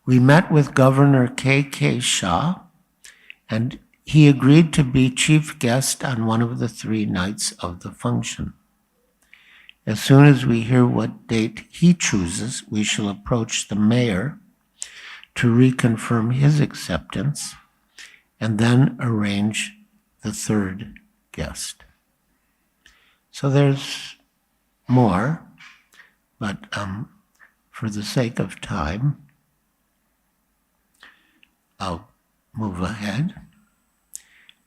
We met with Governor K.K. Shah, and he agreed to be chief guest on one of the 3 nights of the function. As soon as we hear what date he chooses, we shall approach the mayor to reconfirm his acceptance and then arrange the 3rd guest. So there's more, but for the sake of time, I'll move ahead.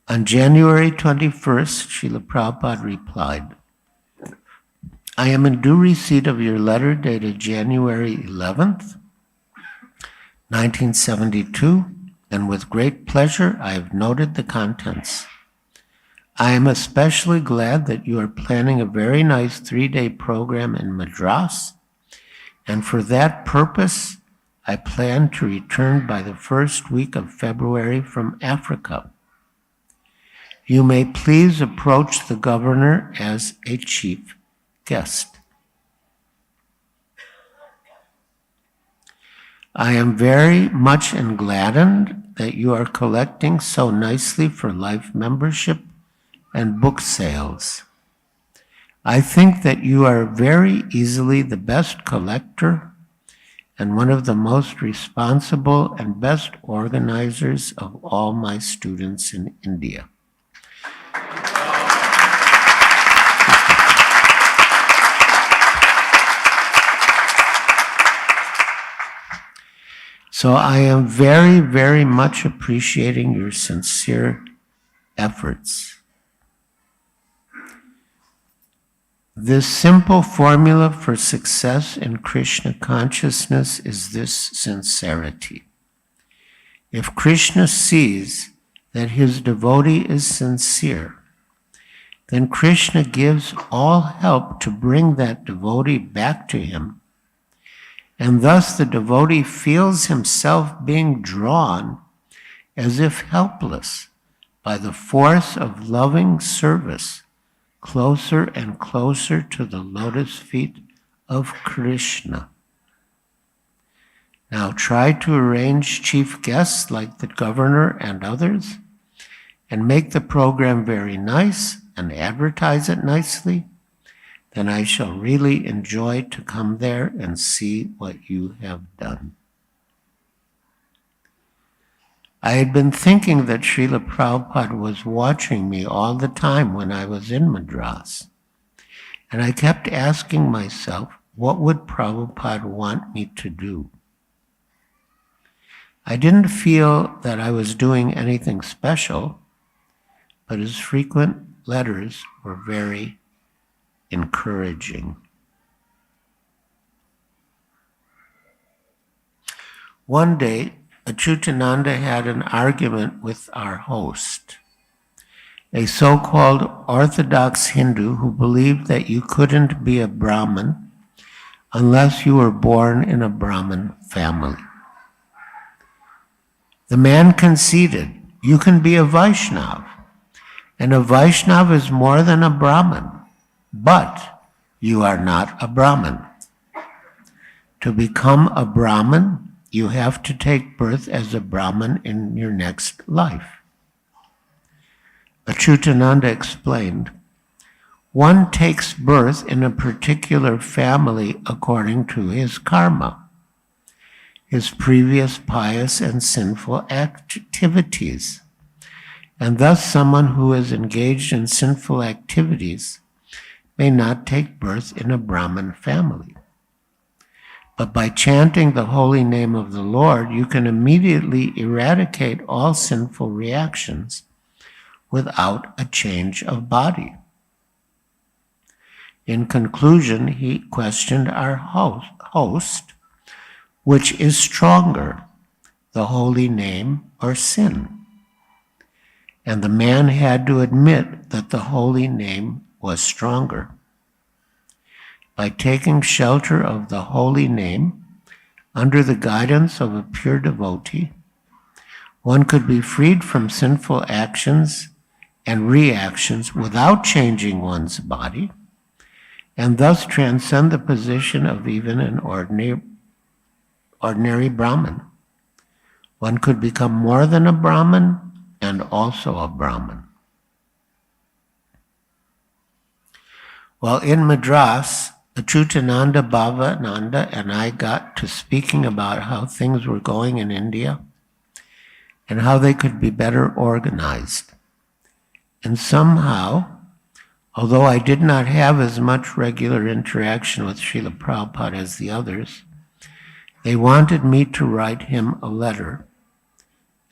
On January 21st, Srila Prabhupada replied, I am in due receipt of your letter dated January 11th, 1972, and with great pleasure I have noted the contents. I am especially glad that you are planning a very nice 3-day program in Madras, and for that purpose, I plan to return by the first week of February from Africa. You may please approach the governor as a chief guest. I am very much gladdened that you are collecting so nicely for life membership and book sales. I think that you are very easily the best collector and one of the most responsible and best organizers of all my students in India. So I am very, very much appreciating your sincere efforts. This simple formula for success in Krishna consciousness is this sincerity. If Krishna sees that his devotee is sincere, then Krishna gives all help to bring that devotee back to him, and thus the devotee feels himself being drawn as if helpless by the force of loving service closer and closer to the lotus feet of Krishna. Now try to arrange chief guests like the governor and others, and make the program very nice and advertise it nicely. Then I shall really enjoy to come there and see what you have done. I had been thinking that Srila Prabhupada was watching me all the time when I was in Madras. And I kept asking myself, what would Prabhupada want me to do? I didn't feel that I was doing anything special, but his frequent letters were very encouraging. One day, Achyutananda had an argument with our host, a so-called Orthodox Hindu who believed that you couldn't be a Brahmin unless you were born in a Brahmin family. The man conceded, you can be a Vaishnav, and a Vaishnav is more than a Brahmin, but you are not a Brahmin. To become a Brahmin, you have to take birth as a Brahmin in your next life. Achyutananda explained, one takes birth in a particular family according to his karma, his previous pious and sinful activities. And thus someone who is engaged in sinful activities may not take birth in a Brahmin family. But by chanting the holy name of the Lord, you can immediately eradicate all sinful reactions without a change of body. In conclusion, he questioned our host, which is stronger, the holy name or sin? And the man had to admit that the holy name was stronger. By taking shelter of the holy name, under the guidance of a pure devotee, one could be freed from sinful actions and reactions without changing one's body, and thus transcend the position of even an ordinary Brahmin. One could become more than a Brahmin and also a Brahmin. While in Madras, Achyutananda, Bhavananda, and I got to speaking about how things were going in India and how they could be better organized. And somehow, although I did not have as much regular interaction with Srila Prabhupada as the others, they wanted me to write him a letter,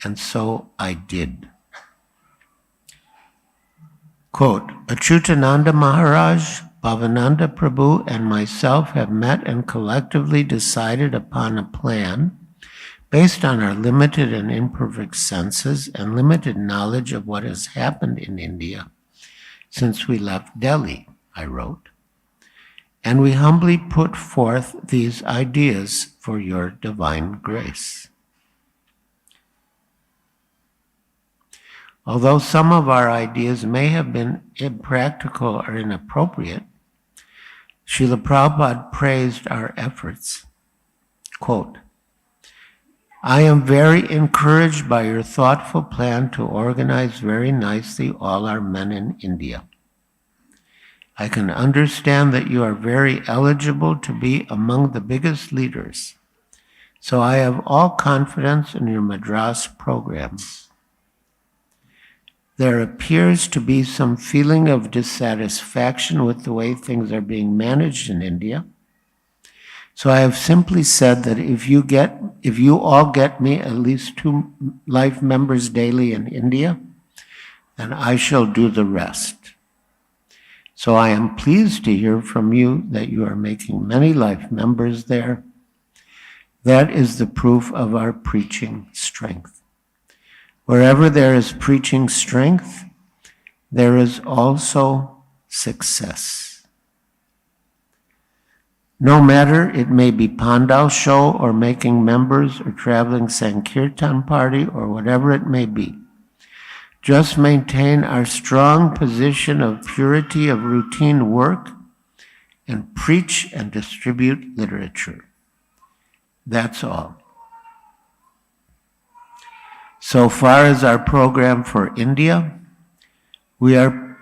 and so I did. Quote, Achyutananda Maharaj, Bhavananda Prabhu, and myself have met and collectively decided upon a plan based on our limited and imperfect senses and limited knowledge of what has happened in India since we left Delhi, I wrote, and we humbly put forth these ideas for your divine grace. Although some of our ideas may have been impractical or inappropriate, Srila Prabhupada praised our efforts. Quote, I am very encouraged by your thoughtful plan to organize very nicely all our men in India. I can understand that you are very eligible to be among the biggest leaders, so I have all confidence in your Madras program. There appears to be some feeling of dissatisfaction with the way things are being managed in India. So I have simply said that if you all get me at least 2 life members daily in India, then I shall do the rest. So I am pleased to hear from you that you are making many life members there. That is the proof of our preaching strength. Wherever there is preaching strength, there is also success. No matter it may be Pandal show or making members or traveling Sankirtan party or whatever it may be, just maintain our strong position of purity of routine work and preach and distribute literature. That's all. So far as our program for India, we are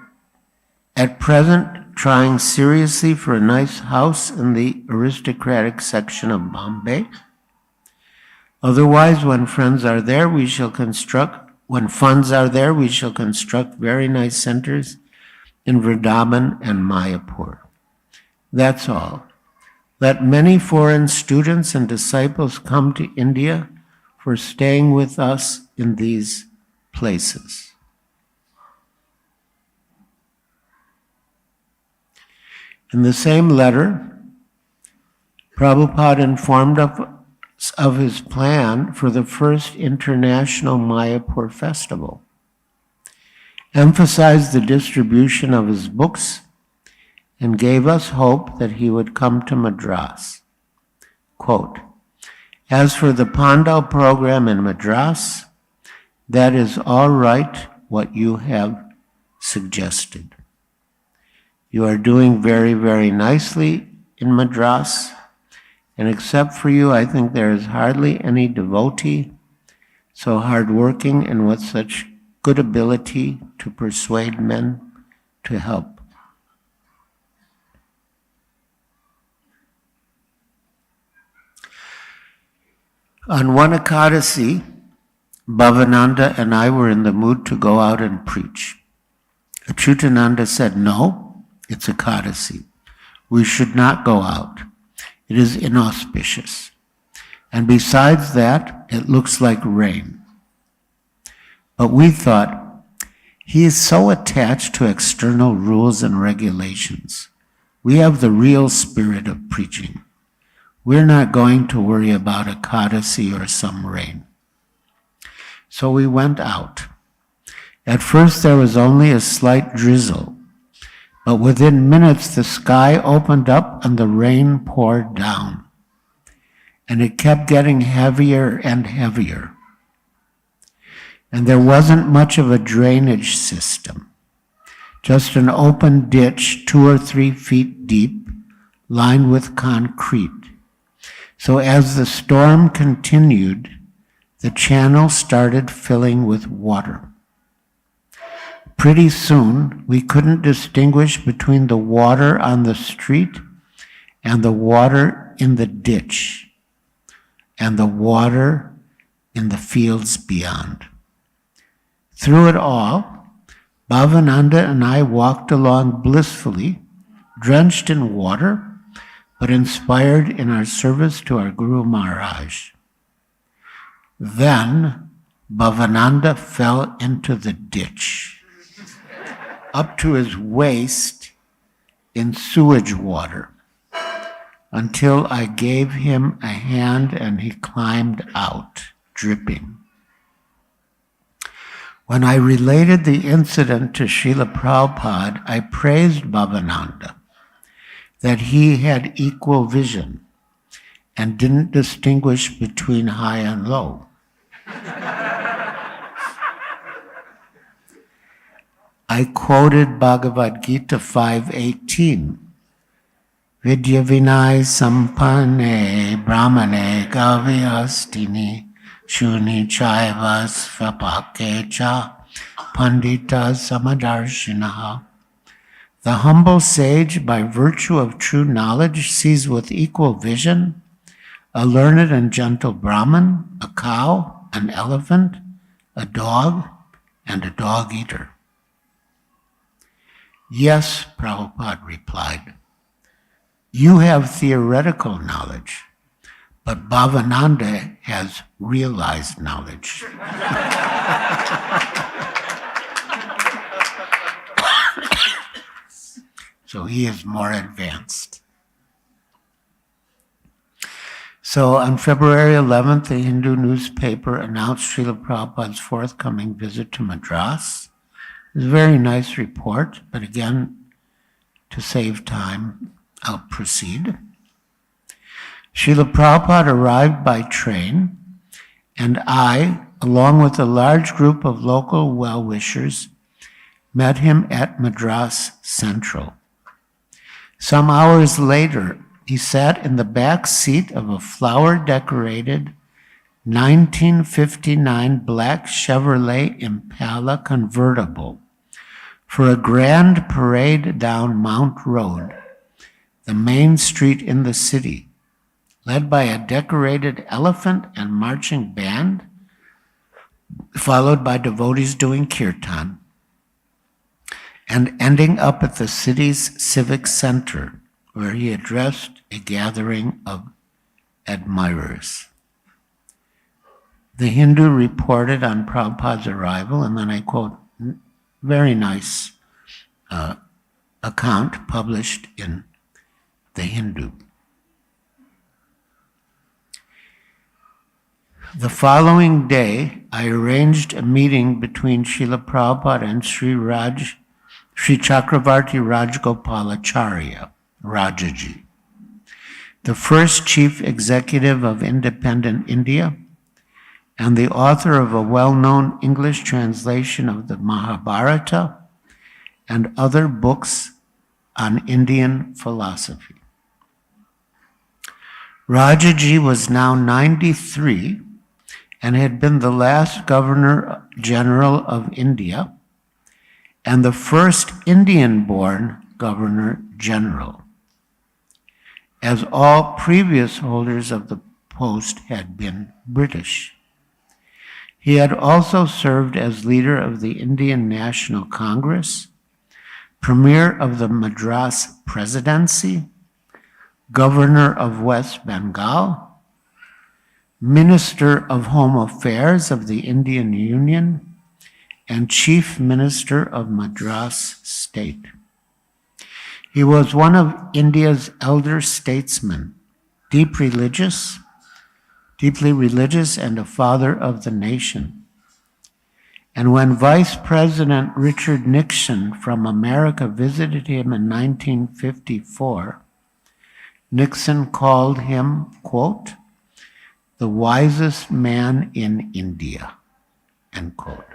at present trying seriously for a nice house in the aristocratic section of Bombay. Otherwise, when funds are there, we shall construct very nice centers in Vrindavan and Mayapur. That's all. Let many foreign students and disciples come to India for staying with us in these places. In the same letter, Prabhupada informed us of his plan for the first International Mayapur Festival, emphasized the distribution of his books, and gave us hope that he would come to Madras. Quote, as for the Pandal program in Madras, that is all right what you have suggested. You are doing very, very nicely in Madras, and except for you, I think there is hardly any devotee so hardworking and with such good ability to persuade men to help. On one Ekadasi, Bhavananda and I were in the mood to go out and preach. Achyutananda said, no, it's Ekadasi. We should not go out. It is inauspicious. And besides that, it looks like rain. But we thought, he is so attached to external rules and regulations. We have the real spirit of preaching. We're not going to worry about Ekadasi or some rain. So we went out. At first there was only a slight drizzle, but within minutes the sky opened up and the rain poured down. And it kept getting heavier and heavier. And there wasn't much of a drainage system, just an open ditch 2 or 3 feet deep, lined with concrete. So as the storm continued, the channel started filling with water. Pretty soon, we couldn't distinguish between the water on the street and the water in the ditch and the water in the fields beyond. Through it all, Bhavananda and I walked along blissfully, drenched in water, but inspired in our service to our Guru Maharaj. Then Bhavananda fell into the ditch, up to his waist in sewage water, until I gave him a hand and he climbed out, dripping. When I related the incident to Srila Prabhupada, I praised Bhavananda that he had equal vision and didn't distinguish between high and low. I quoted Bhagavad Gita 5:18. Vidya Vinay Sampanne Brahmane Gavyastini Shuni Chaiva Svapake Cha Pandita Samadarshinaha. The humble sage, by virtue of true knowledge, sees with equal vision a learned and gentle Brahman, a cow, an elephant, a dog, and a dog-eater. Yes, Prabhupada replied, you have theoretical knowledge, but Bhavananda has realized knowledge. So he is more advanced. So on February 11th, the Hindu newspaper announced Srila Prabhupada's forthcoming visit to Madras. It was a very nice report, but again, to save time, I'll proceed. Srila Prabhupada arrived by train, and I, along with a large group of local well-wishers, met him at Madras Central. Some hours later, he sat in the back seat of a flower-decorated 1959 black Chevrolet Impala convertible for a grand parade down Mount Road, the main street in the city, led by a decorated elephant and marching band, followed by devotees doing kirtan, and ending up at the city's civic center, where he addressed a gathering of admirers. The Hindu reported on Prabhupada's arrival, and then I quote, very nice account published in the Hindu. The following day, I arranged a meeting between Srila Prabhupada and Sri Chakravarti Rajgopalacharya, Rajaji, the first chief executive of independent India and the author of a well-known English translation of the Mahabharata and other books on Indian philosophy. Rajaji was now 93 and had been the last Governor General of India and the first Indian-born Governor General, as all previous holders of the post had been British. He had also served as leader of the Indian National Congress, Premier of the Madras Presidency, Governor of West Bengal, Minister of Home Affairs of the Indian Union, and Chief Minister of Madras State. He was one of India's elder statesmen, deeply religious, and a father of the nation. And when Vice President Richard Nixon from America visited him in 1954, Nixon called him, quote, the wisest man in India, end quote.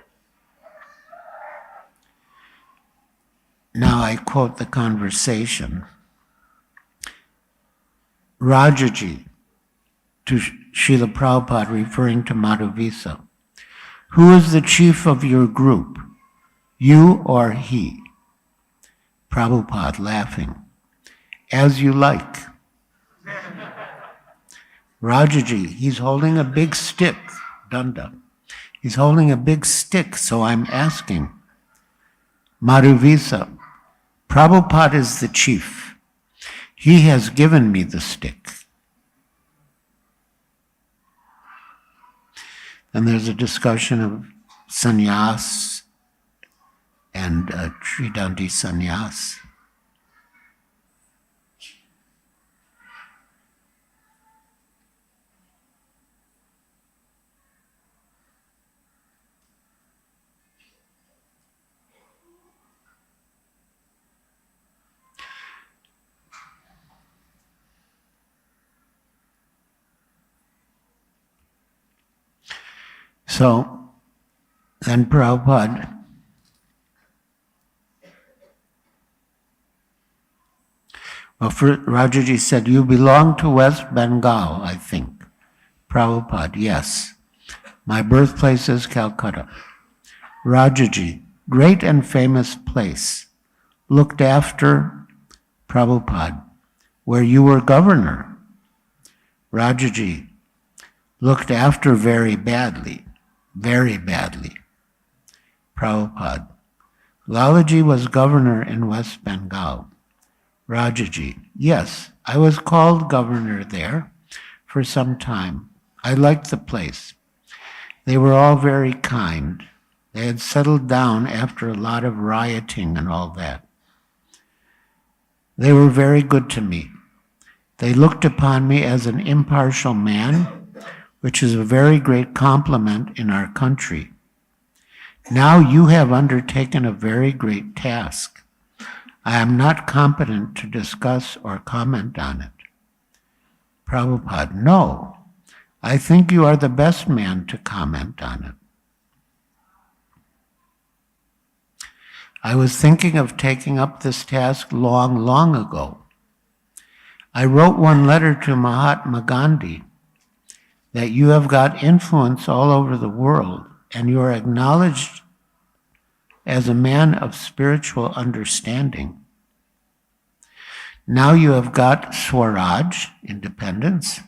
Now I quote the conversation. Rajaji, to Srila Prabhupada, referring to Madhavisa, who is the chief of your group, you or he? Prabhupada, laughing, as you like. Rajaji, he's holding a big stick, danda. He's holding a big stick, so I'm asking. Madhavisa, Prabhupada is the chief. He has given me the stick. And there's a discussion of sannyas and Tridandi sannyas. So then Prabhupada Rajaji said, you belong to West Bengal, I think. Prabhupada, yes. My birthplace is Calcutta. Rajaji, great and famous place, looked after Prabhupada, where you were governor. Rajaji, looked after very badly, very badly. Prabhupada, Lalaji was governor in West Bengal. Rajaji, yes, I was called governor there for some time. I liked the place. They were all very kind. They had settled down after a lot of rioting and all that. They were very good to me. They looked upon me as an impartial man, which is a very great compliment in our country. Now you have undertaken a very great task. I am not competent to discuss or comment on it. Prabhupada, no. I think you are the best man to comment on it. I was thinking of taking up this task long, long ago. I wrote one letter to Mahatma Gandhi that you have got influence all over the world and you are acknowledged as a man of spiritual understanding. Now you have got Swaraj, independence.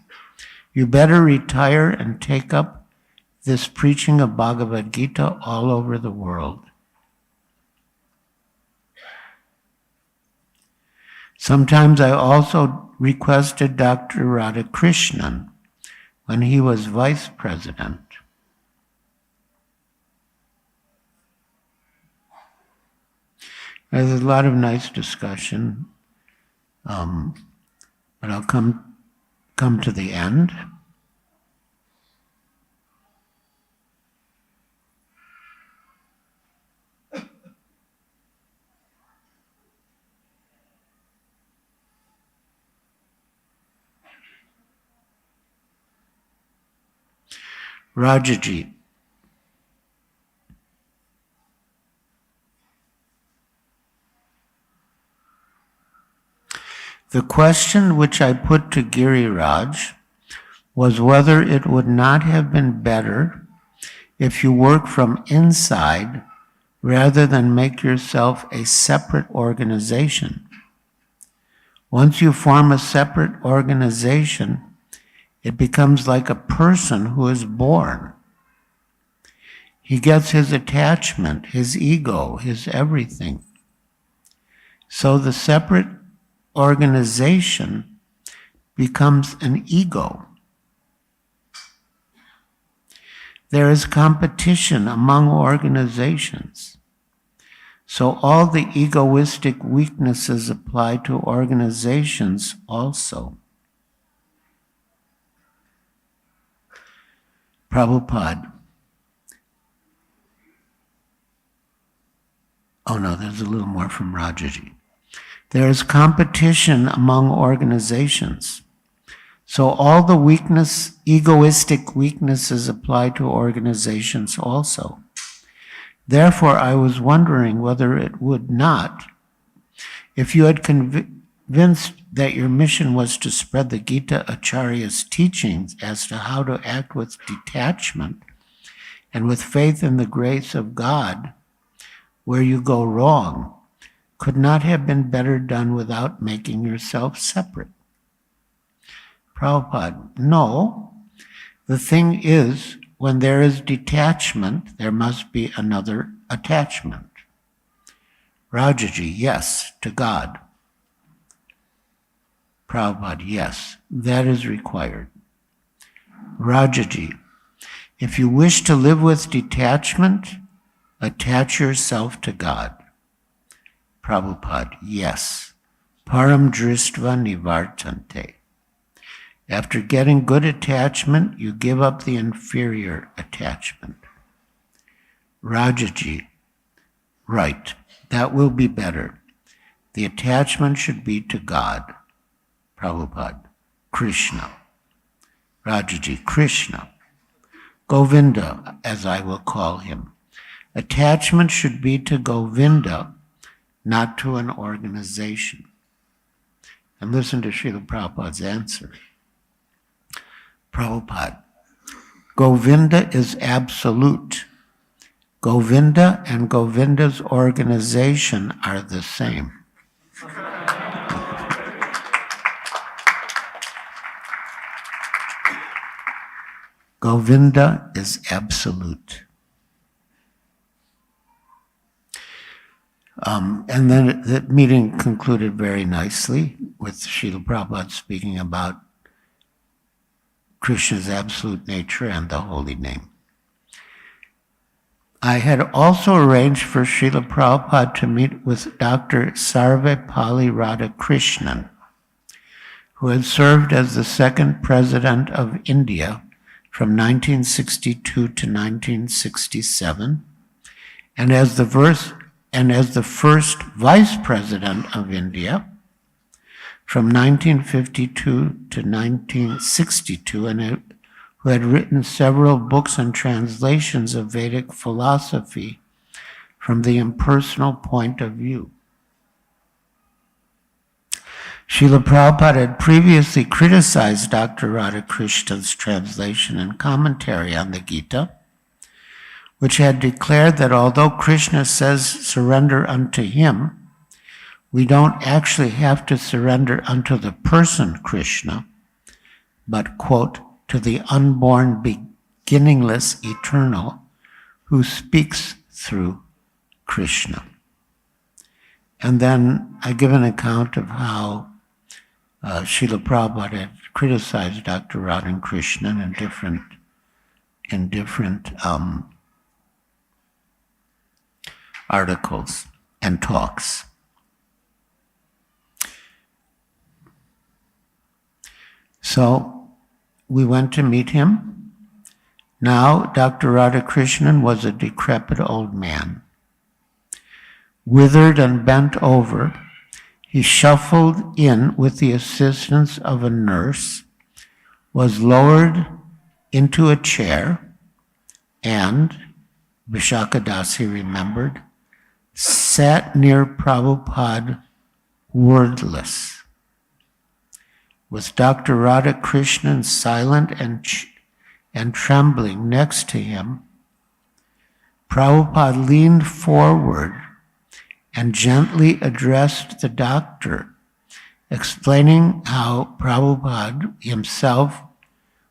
You better retire and take up this preaching of Bhagavad Gita all over the world. Sometimes I also requested Dr. Radhakrishnan when he was vice president. There's a lot of nice discussion, but I'll come to the end. Rajaji. The question which I put to Giriraj was whether it would not have been better if you work from inside rather than make yourself a separate organization. Once you form a separate organization, it becomes like a person who is born. He gets his attachment, his ego, his everything. So the separate organization becomes an ego. There is competition among organizations. So all the egoistic weaknesses apply to organizations also. Prabhupada. Oh no, there's a little more from Rajaji. There is competition among organizations. So all the egoistic weaknesses apply to organizations also. Therefore, I was wondering whether it would not, if you had convinced that your mission was to spread the Gita Acharya's teachings as to how to act with detachment and with faith in the grace of God, where you go wrong, could not have been better done without making yourself separate. Prabhupada, no. The thing is, when there is detachment, there must be another attachment. Rajaji, yes, to God. Prabhupada, yes, that is required. Rajaji, if you wish to live with detachment, attach yourself to God. Prabhupada, yes. Param dristva nivartante. After getting good attachment, you give up the inferior attachment. Rajaji, right, that will be better. The attachment should be to God. Prabhupada, Krishna. Rajaji, Krishna. Govinda, as I will call him. Attachment should be to Govinda, not to an organization. And listen to Srila Prabhupada's answer. Prabhupada, Govinda is absolute. Govinda and Govinda's organization are the same. Govinda is absolute. And then the meeting concluded very nicely with Srila Prabhupada speaking about Krishna's absolute nature and the holy name. I had also arranged for Srila Prabhupada to meet with Dr. Sarvepalli Radhakrishnan, who had served as the second president of India from 1962 to 1967, and as the first vice president of India from 1952 to 1962, and who had written several books and translations of Vedic philosophy from the impersonal point of view. Srila Prabhupada had previously criticized Dr. Radhakrishnan's translation and commentary on the Gita, which had declared that although Krishna says surrender unto him, we don't actually have to surrender unto the person Krishna, but, quote, to the unborn, beginningless, eternal, who speaks through Krishna. And then I give an account of how Srila Prabhupada had criticized Dr. Radhakrishnan in different articles and talks. So we went to meet him. Now Dr. Radhakrishnan was a decrepit old man. Withered and bent over, he shuffled in with the assistance of a nurse, was lowered into a chair, and, Vishakadasi remembered, sat near Prabhupada wordless. With Dr. Radhakrishnan silent and trembling next to him, Prabhupada leaned forward and gently addressed the doctor, explaining how Prabhupada himself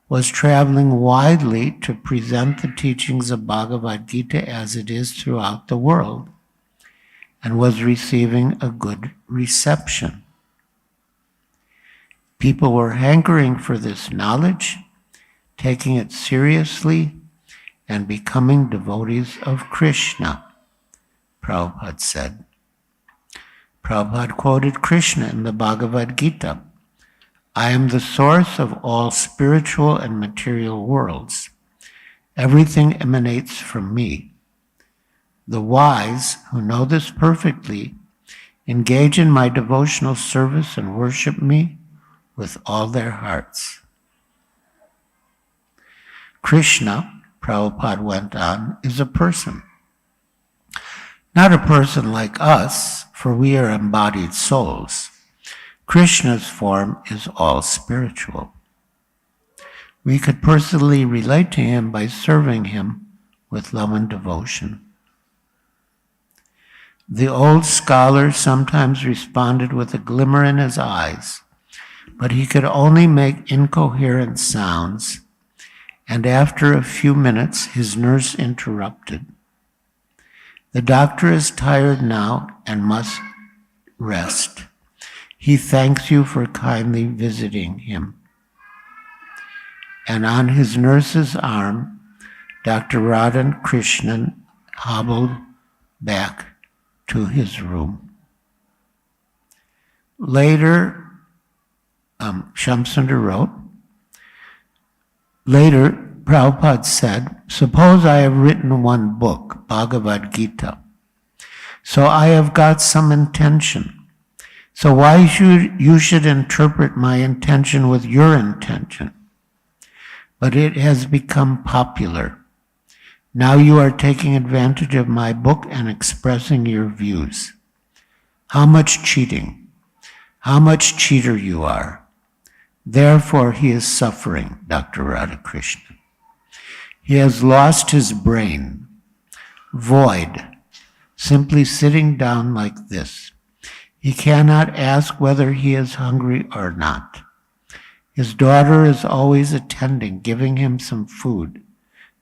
was traveling widely to present the teachings of Bhagavad Gita as it is throughout the world, and was receiving a good reception. People were hankering for this knowledge, taking it seriously, and becoming devotees of Krishna, Prabhupada said. Prabhupada quoted Krishna in the Bhagavad Gita, I am the source of all spiritual and material worlds. Everything emanates from me. The wise, who know this perfectly, engage in my devotional service and worship me with all their hearts. Krishna, Prabhupada went on, is a person. Not a person like us, for we are embodied souls. Krishna's form is all spiritual. We could personally relate to him by serving him with love and devotion. The old scholar sometimes responded with a glimmer in his eyes, but he could only make incoherent sounds, and after a few minutes his nurse interrupted. The doctor is tired now and must rest. He thanks you for kindly visiting him. And on his nurse's arm, Dr. Radhakrishnan hobbled back to his room. Later, Shamsundar wrote, later, Prabhupada said, suppose I have written one book, Bhagavad Gita. So I have got some intention. So why should you interpret my intention with your intention? but it has become popular. Now you are taking advantage of my book and expressing your views. How much cheating, how much cheater you are. Therefore he is suffering, Dr. Radhakrishnan. He has lost his brain, void, simply sitting down like this. He cannot ask whether he is hungry or not. His daughter is always attending, giving him some food.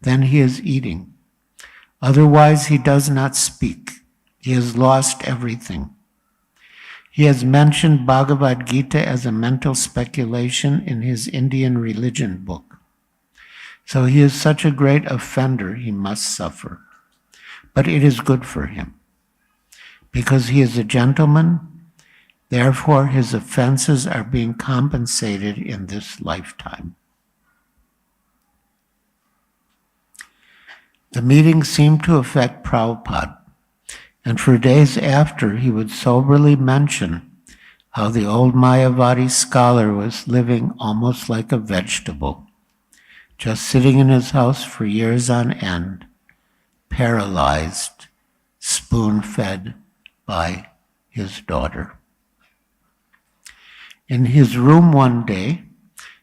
Then he is eating. Otherwise, he does not speak. He has lost everything. He has mentioned Bhagavad Gita as a mental speculation in his Indian religion book. So he is such a great offender, he must suffer. But it is good for him. Because he is a gentleman, therefore his offenses are being compensated in this lifetime. The meeting seemed to affect Prabhupada, and for days after he would soberly mention how the old Mayavadi scholar was living almost like a vegetable, just sitting in his house for years on end, paralyzed, spoon-fed by his daughter. In his room one day,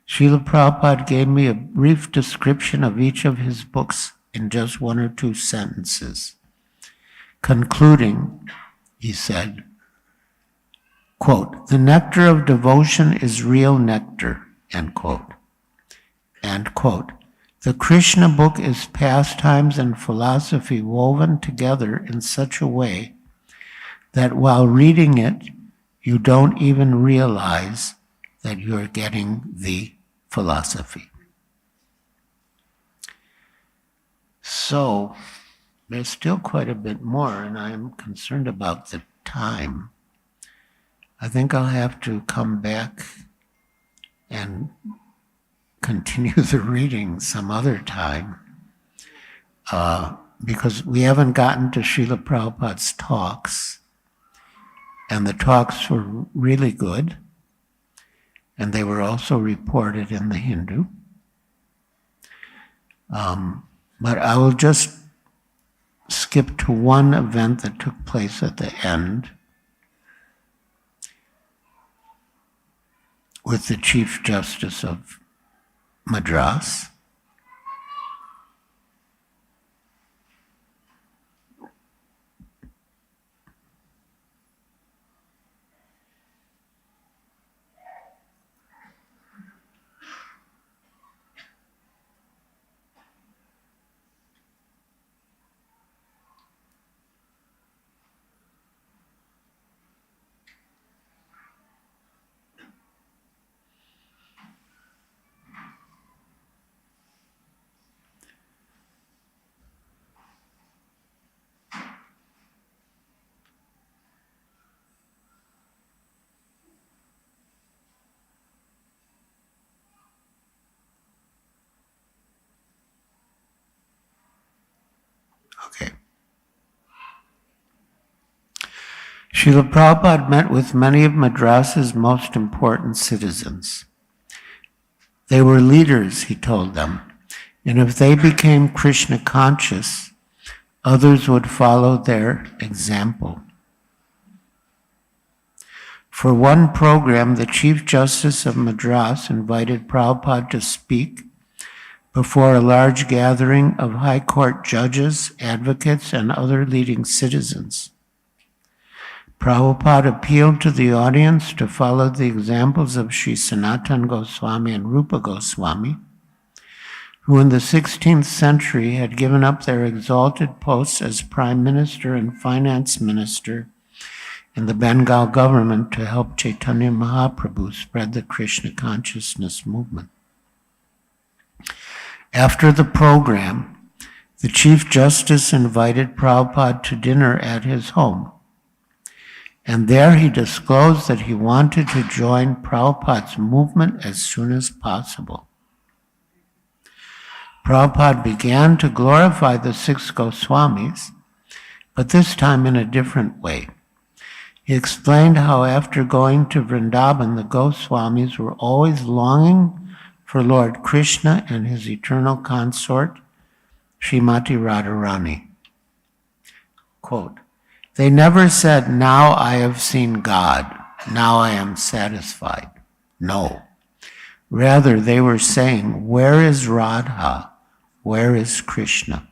Srila Prabhupada gave me a brief description of each of his books in just 1 or 2 sentences. Concluding, he said, quote, "The nectar of devotion is real nectar," end quote. End quote. The Krishna book is pastimes and philosophy woven together in such a way that while reading it, you don't even realize that you're getting the philosophy. So, there's still quite a bit more, and I'm concerned about the time. I think I'll have to come back and continue the reading some other time, because we haven't gotten to Srila Prabhupada's talks, and the talks were really good, and they were also reported in the Hindu. But I will just skip to one event that took place at the end with the Chief Justice of Madras. Okay. Srila Prabhupada met with many of Madras's most important citizens. They were leaders, he told them, and if they became Krishna conscious, others would follow their example. For one program, the Chief Justice of Madras invited Prabhupada to speak before a large gathering of high court judges, advocates, and other leading citizens. Prabhupada appealed to the audience to follow the examples of Sri Sanatana Goswami and Rupa Goswami, who in the 16th century had given up their exalted posts as Prime Minister and Finance Minister in the Bengal government to help Chaitanya Mahaprabhu spread the Krishna consciousness movement. After the program, the Chief Justice invited Prabhupada to dinner at his home, and there he disclosed that he wanted to join Prabhupada's movement as soon as possible. Prabhupada began to glorify the 6 Goswamis, but this time in a different way. He explained how after going to Vrindavan, the Goswamis were always longing for Lord Krishna and his eternal consort, Srimati Radharani. Quote, "They never said, 'Now I have seen God, now I am satisfied.' No. Rather, they were saying, 'Where is Radha? Where is Krishna?'"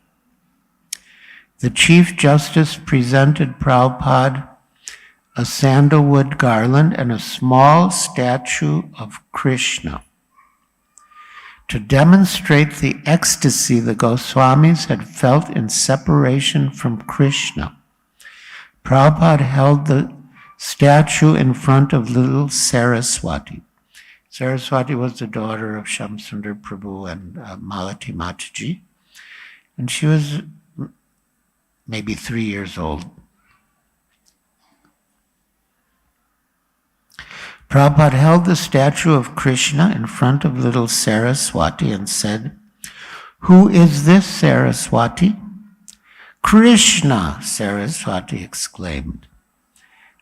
The Chief Justice presented Prabhupada a sandalwood garland and a small statue of Krishna to demonstrate the ecstasy the Goswamis had felt in separation from Krishna. Prabhupada held the statue in front of little Saraswati. Saraswati was the daughter of Shamsundar Prabhu and Malati Mataji, and she was maybe 3 years old. Prabhupada held the statue of Krishna in front of little Saraswati and said, "Who is this Saraswati?" "Krishna," Saraswati exclaimed.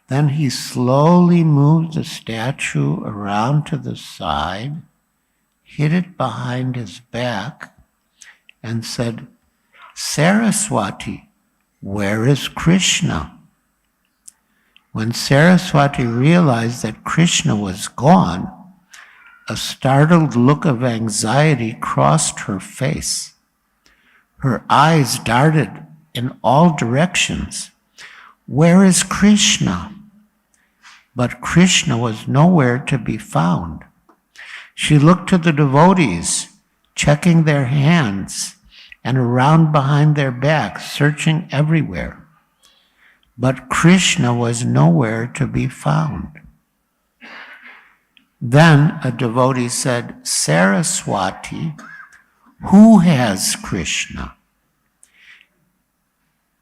Then he slowly moved the statue around to the side, hid it behind his back, and said, "Saraswati, where is Krishna?" When Saraswati realized that Krishna was gone, a startled look of anxiety crossed her face. Her eyes darted in all directions. "Where is Krishna?" But Krishna was nowhere to be found. She looked to the devotees, checking their hands and around behind their backs, searching everywhere. But Krishna was nowhere to be found. Then a devotee said, "Saraswati, who has Krishna?"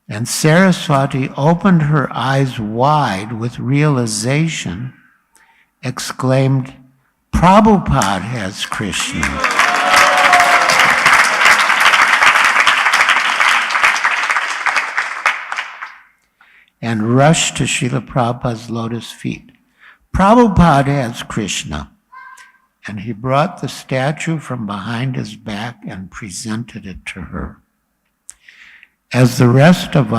And Saraswati opened her eyes wide with realization, exclaimed, "Prabhupada has Krishna." And rushed to Srila Prabhupada's lotus feet. "Prabhupada has Krishna." And he brought the statue from behind his back and presented it to her. As the rest of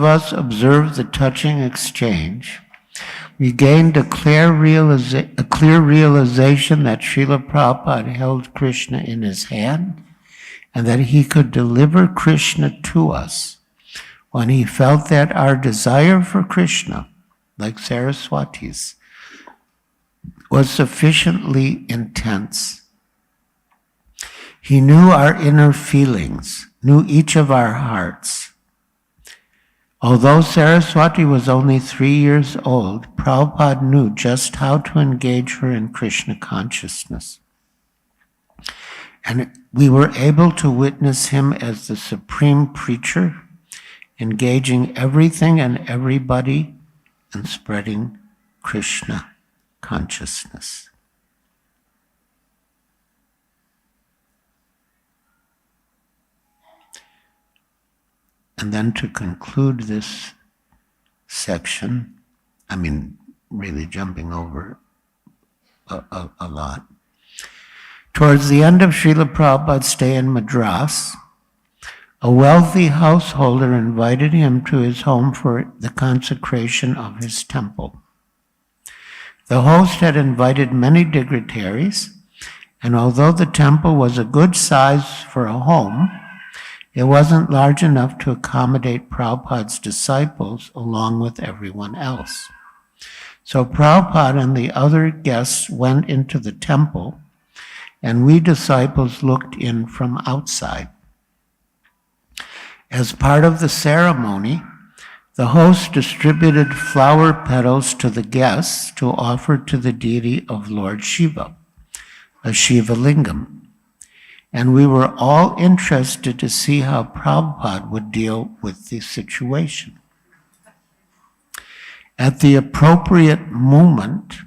us observed the touching exchange, we gained a clear realization that Srila Prabhupada held Krishna in his hand and that he could deliver Krishna to us when he felt that our desire for Krishna, like Saraswati's, was sufficiently intense. He knew our inner feelings, knew each of our hearts. Although Saraswati was only 3 years old, Prabhupada knew just how to engage her in Krishna consciousness. And we were able to witness him as the supreme preacher, engaging everything and everybody and spreading Krishna consciousness. And then to conclude this section, really jumping over a lot. Towards the end of Srila Prabhupada's stay in Madras, A wealthy householder invited him to his home for the consecration of his temple. The host had invited many dignitaries, and although the temple was a good size for a home, it wasn't large enough to accommodate Prabhupada's disciples along with everyone else. So Prabhupada and the other guests went into the temple, and we disciples looked in from outside. As part of the ceremony, the host distributed flower petals to the guests to offer to the deity of Lord Shiva, a Shiva lingam. And we were all interested to see how Prabhupada would deal with the situation. At the appropriate moment,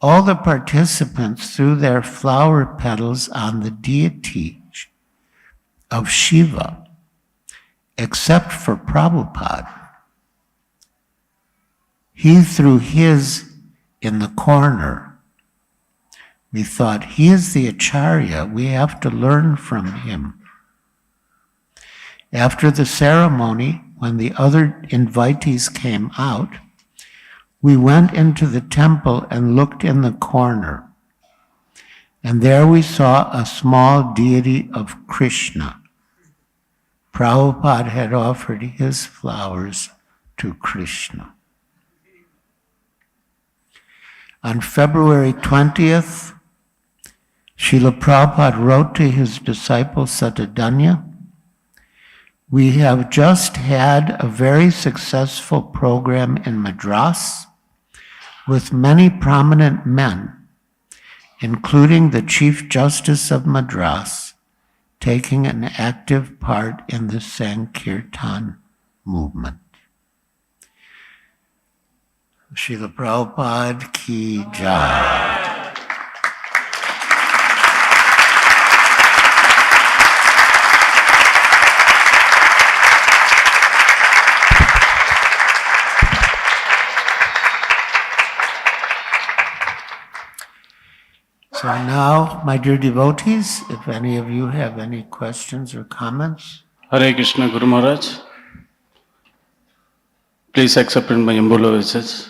all the participants threw their flower petals on the deity of Shiva, except for Prabhupada. He threw his in the corner. We thought, he is the Acharya, we have to learn from him. After the ceremony, when the other invitees came out, we went into the temple and looked in the corner. And there we saw a small deity of Krishna. Prabhupada had offered his flowers to Krishna. On February 20th, Srila Prabhupada wrote to his disciple Satadanya, "We have just had a very successful program in Madras with many prominent men, including the Chief Justice of Madras, taking an active part in the Sankirtan movement." Srila Prabhupada ki jai. So now, my dear devotees, if any of you have any questions or comments. Hare Krishna Guru Maharaj. Please accept my humble wishes.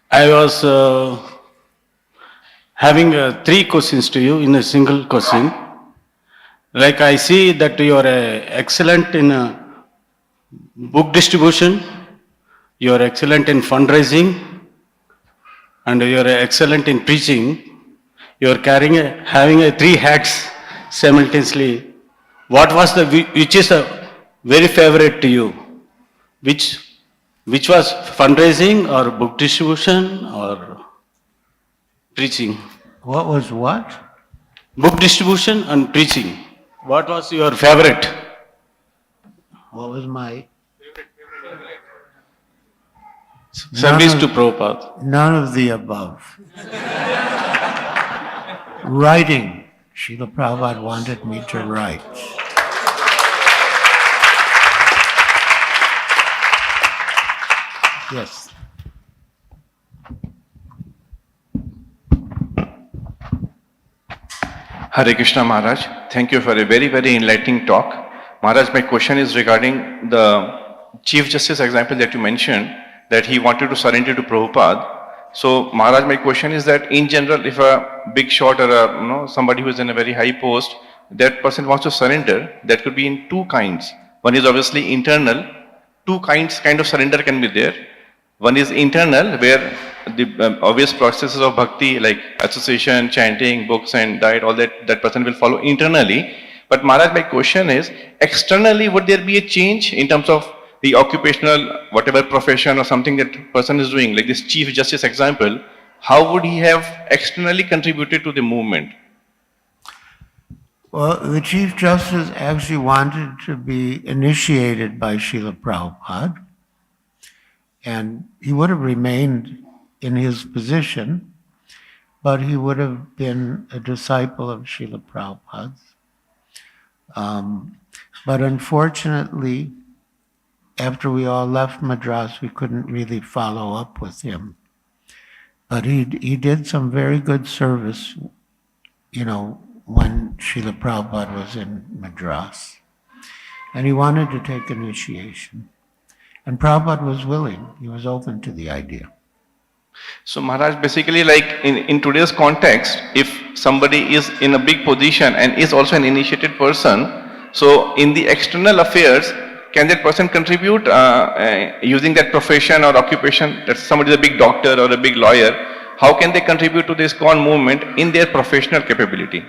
I was having 3 questions to you in a single question. Like I see that you are excellent in book distribution, you are excellent in fundraising, and you are excellent in preaching. You are having 3 hats simultaneously. Which is the very favorite to you? Which was fundraising or book distribution or preaching? What was what? Book distribution and preaching. What was your favorite? What was my? Service to Prabhupada. None of the above. Writing. Srila Prabhupada wanted me to write. Yes. Hare Krishna Maharaj, thank you for a very, very enlightening talk. Maharaj, my question is regarding the Chief Justice example that you mentioned, that he wanted to surrender to Prabhupada. So Maharaj, my question is that in general, if a big shot or somebody who is in a very high post, that person wants to surrender, that could be in 2 kinds. One is obviously internal. 2 kind of surrender can be there. One is internal, where the obvious processes of bhakti like association, chanting, books and diet, all that person will follow internally. But Maharaj, my question is, externally would there be a change in terms of the occupational, whatever profession or something that person is doing, like this Chief Justice example, how would he have externally contributed to the movement? Well, the Chief Justice actually wanted to be initiated by Srila Prabhupada, and he would have remained in his position, but he would have been a disciple of Srila Prabhupada's. But unfortunately, after we all left Madras, we couldn't really follow up with him. But he did some very good service, when Srila Prabhupada was in Madras. And he wanted to take initiation. And Prabhupada was willing, he was open to the idea. So Maharaj, basically like in today's context, if somebody is in a big position and is also an initiated person, so in the external affairs, can that person contribute using that profession or occupation, that somebody is a big doctor or a big lawyer, how can they contribute to the ISKCON movement in their professional capability?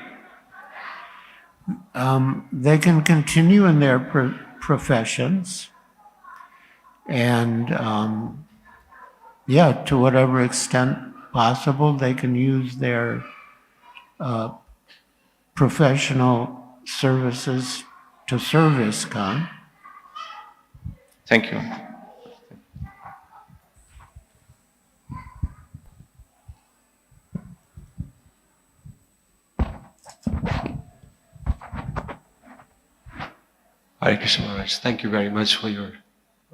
They can continue in their professions and yeah, to whatever extent possible, they can use their professional services to serve ISKCON. Thank you. Hare Krishna Maharaj, thank you very much for your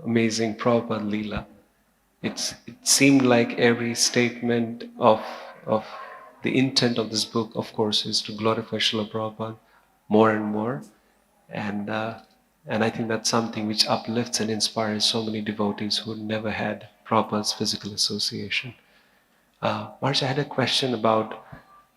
amazing Prabhupada Leela. It seemed like every statement of the intent of this book, of course, is to glorify Srila Prabhupada more and more. And I think that's something which uplifts and inspires so many devotees who never had Prabhupada's physical association. Maharaj, I had a question about,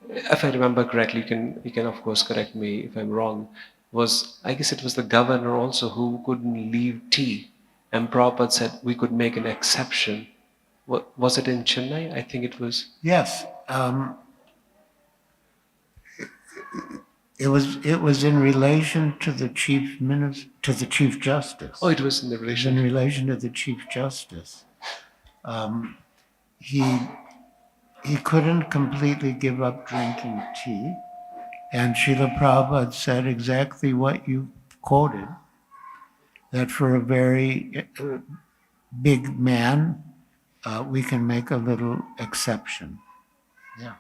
if I remember correctly, you can of course correct me if I'm wrong, I guess it was the governor also who couldn't leave tea. And Prabhupada said we could make an exception. Was it in Chennai? I think it was. Yes. It was in relation to the Chief Justice. Oh, it was in the In relation. relation to the Chief Justice. He couldn't completely give up drinking tea. And Srila Prabhupada said exactly what you quoted, that for a very big man, we can make a little exception. Yeah.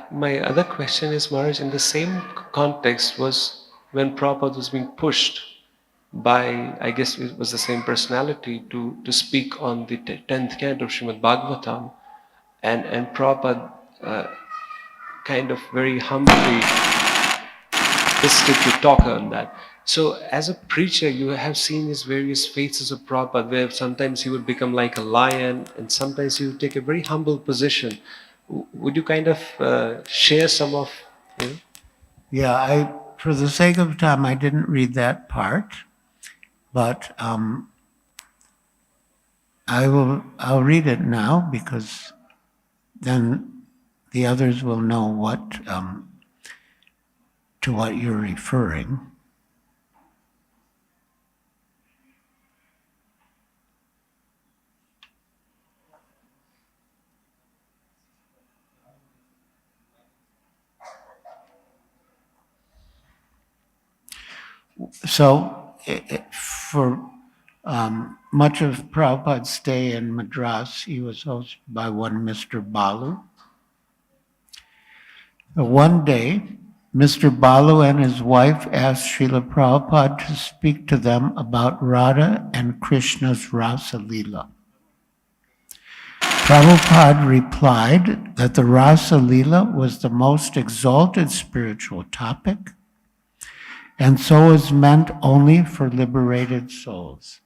My other question is, Maharaj, in the same context was when Prabhupada was being pushed by, I guess it was the same personality, to speak on the 10th canto of Srimad Bhagavatam. And Prabhupada kind of very humbly insisted to talk on that. So as a preacher, you have seen these various phases of Prabhupada, where sometimes he would become like a lion and sometimes he would take a very humble position. Would you kind of share some of, you know? Yeah, for the sake of time, I didn't read that part, but I'll read it now because then the others will know to what you're referring. So, for much of Prabhupada's stay in Madras, he was hosted by one Mr. Balu. One day, Mr. Balu and his wife asked Srila Prabhupada to speak to them about Radha and Krishna's Rasa Leela. Prabhupada replied that the Rasa Leela was the most exalted spiritual topic, and so is meant only for liberated souls.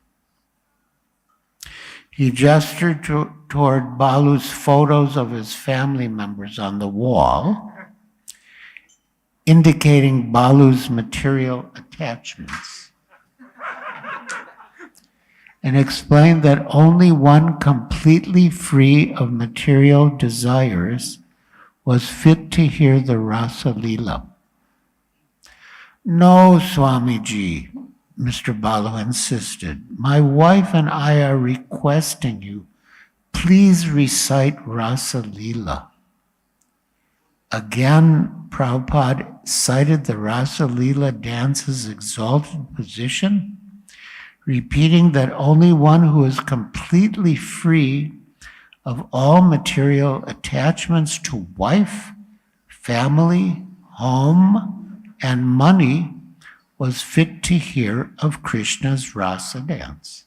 He gestured toward Balu's photos of his family members on the wall, indicating Balu's material attachments, and explained that only one completely free of material desires was fit to hear the Rasa Leela. No, Swamiji, Mr. Balu insisted. My wife and I are requesting you, please recite Rasa Leela. Again, Prabhupada cited the Rasa Leela dance's exalted position, repeating that only one who is completely free of all material attachments to wife, family, home, and money was fit to hear of Krishna's Rasa dance.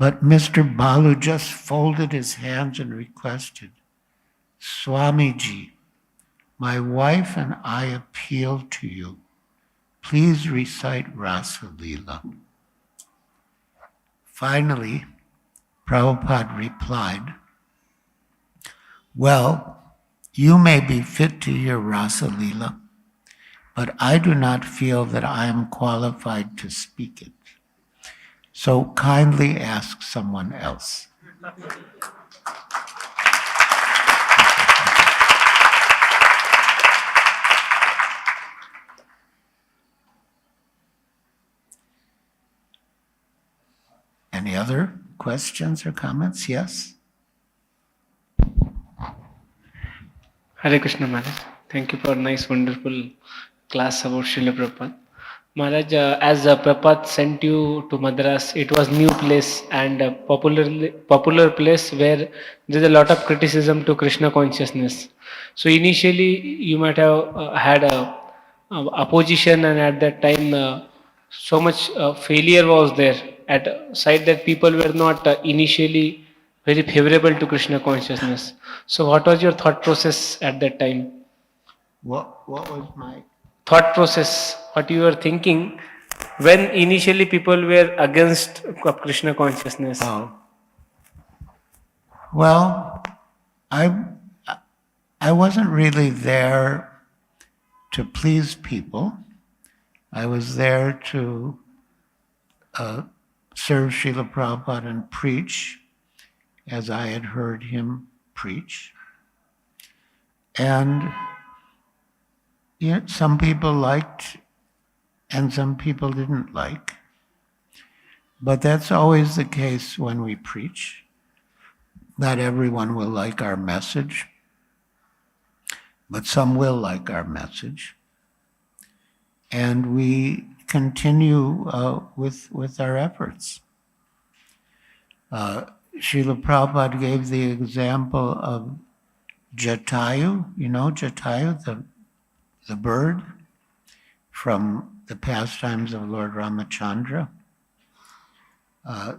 But Mr. Balu just folded his hands and requested, Swamiji, my wife and I appeal to you. Please recite Rasa Leela. Finally, Prabhupada replied, well, you may be fit to hear Rasa Leela, but I do not feel that I am qualified to speak it. So kindly ask someone else. Any other questions or comments? Yes? Hare Krishna Maharaj. Thank you for a nice, wonderful class about Srila Prabhupada. Maharaj, as Prabhupada sent you to Madras, it was new place and a popular place where there is a lot of criticism to Krishna consciousness. So initially you might have had a opposition, and at that time so much failure was there at side that people were not initially very favorable to Krishna consciousness. So what was your thought process at that time? What was my Thought process, what you were thinking when initially people were against Krishna consciousness? Oh. Well, I wasn't really there to please people. I was there to serve Srila Prabhupada and preach as I had heard him preach. And some people liked and some people didn't like. But that's always the case when we preach. Not everyone will like our message, but some will like our message. And we continue with our efforts. Srila Prabhupada gave the example of Jatayu. You know Jatayu, the bird from the pastimes of Lord Ramachandra.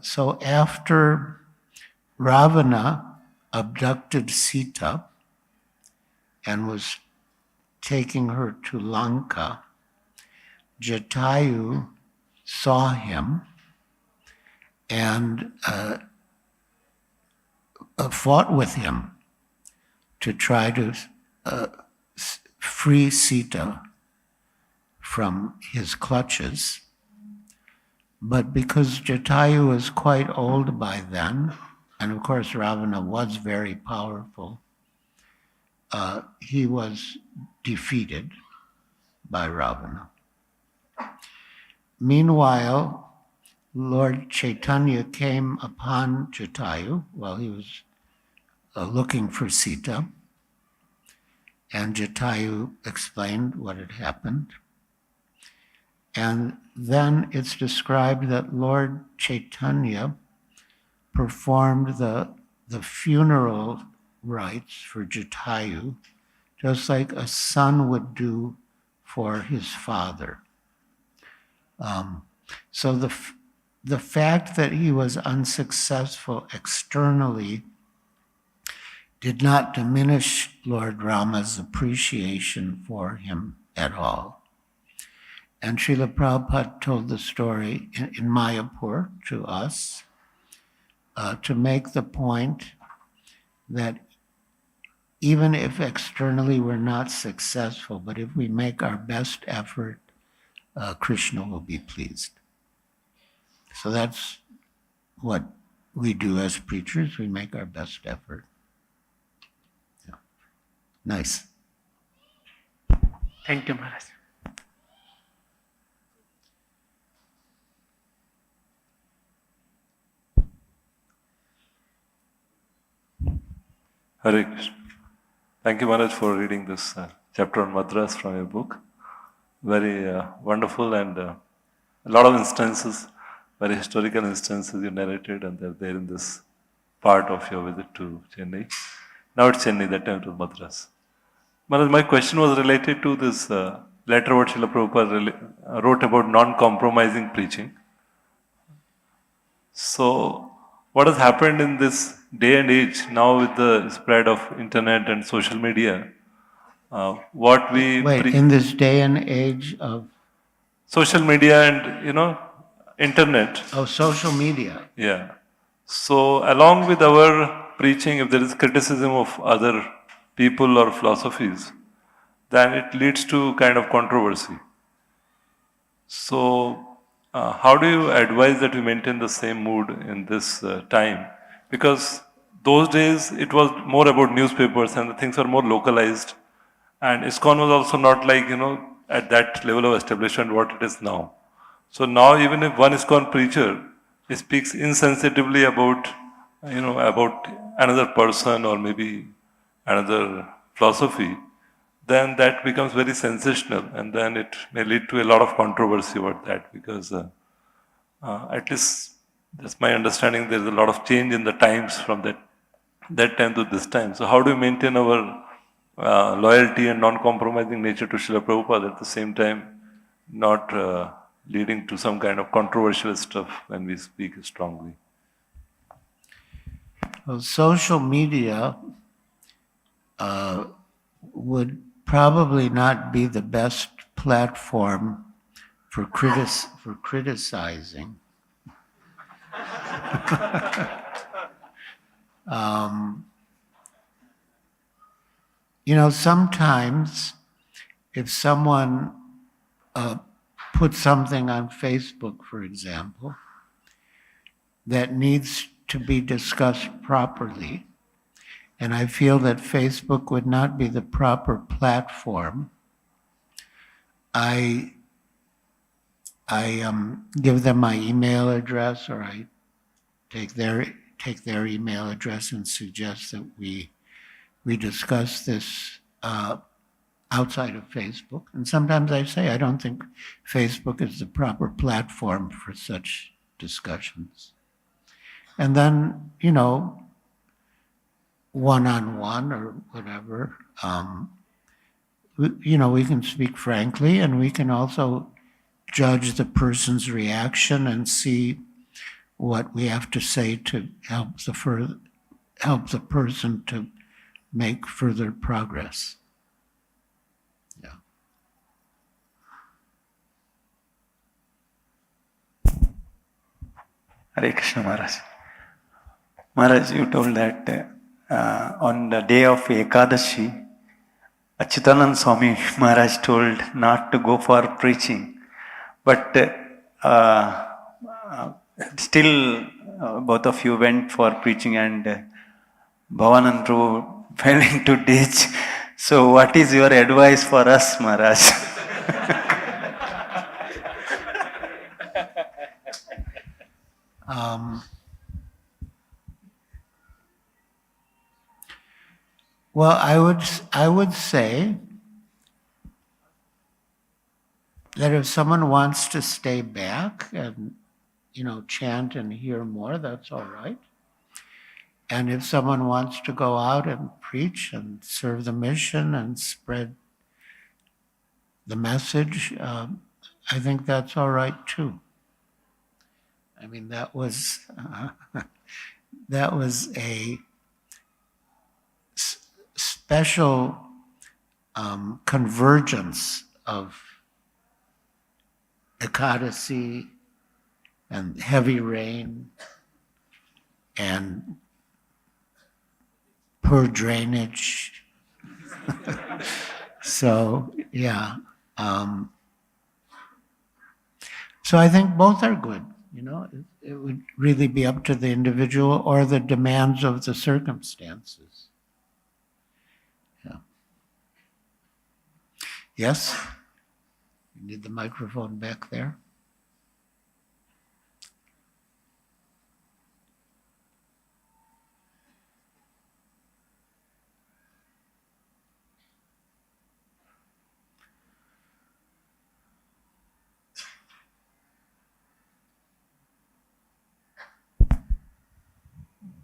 So after Ravana abducted Sita and was taking her to Lanka, Jatayu saw him and fought with him to try to free Sita from his clutches. But because Jatayu was quite old by then, and of course Ravana was very powerful, he was defeated by Ravana. Meanwhile, Lord Chaitanya came upon Jatayu while he was looking for Sita, and Jatayu explained what had happened. And then it's described that Lord Chaitanya performed the funeral rites for Jatayu, just like a son would do for his father. So the fact that he was unsuccessful externally did not diminish Lord Rama's appreciation for him at all. And Srila Prabhupada told the story in Mayapur to us to make the point that even if externally we're not successful, but if we make our best effort, Krishna will be pleased. So that's what we do as preachers. We make our best effort. Yeah. Nice. Thank you, Maharaj. Hare Krishna. Thank you, Maharaj, for reading this chapter on Madras from your book. Very wonderful, and a lot of instances, very historical instances you narrated, and they're there in this part of your visit to Chennai. Now it's Chennai, that time it was Madras. Maharaj, my question was related to this letter what Srila Prabhupada wrote about non-compromising preaching. So, what has happened in this day and age now with the spread of internet and social media, what we Wait, in this day and age of, social media and internet. oh, social media. Yeah. So along with our preaching, if there is criticism of other people or philosophies, then it leads to kind of controversy. So how do you advise that we maintain the same mood in this time? Because those days it was more about newspapers and the things are more localized. And ISKCON was also not like, at that level of establishment what it is now. So now even if one ISKCON preacher speaks insensitively about, about another person or maybe another philosophy, then that becomes very sensational and then it may lead to a lot of controversy about that because at least that's my understanding, there's a lot of change in the times from that time to this time. So how do we maintain our loyalty and non-compromising nature to Srila Prabhupada at the same time not leading to some kind of controversial stuff when we speak strongly? Well, social media would probably not be the best platform for criticizing. Sometimes if someone puts something on Facebook, for example, that needs to be discussed properly, and I feel that Facebook would not be the proper platform, I give them my email address, or I take their email address and suggest that we discuss this outside of Facebook. And sometimes I say I don't think Facebook is the proper platform for such discussions. And then, one-on-one or whatever, we can speak frankly, and we can also judge the person's reaction and see what we have to say to help the person to make further progress. Yeah. Hare Krishna Maharaj. Maharaj, you told that on the day of Ekadashi, Achyutanand Swami Maharaj told not to go for preaching, but still both of you went for preaching and Bhavanand Prabhu fell into ditch. So what is your advice for us, Maharaj? Well, I would say that if someone wants to stay back and, chant and hear more, that's all right. And if someone wants to go out and preach and serve the mission and spread the message, I think that's all right too. I mean, that was a special convergence of Ekadasi and heavy rain and poor drainage. So, yeah. So I think both are good. It would really be up to the individual or the demands of the circumstances. Yeah. Yes? You need the microphone back there.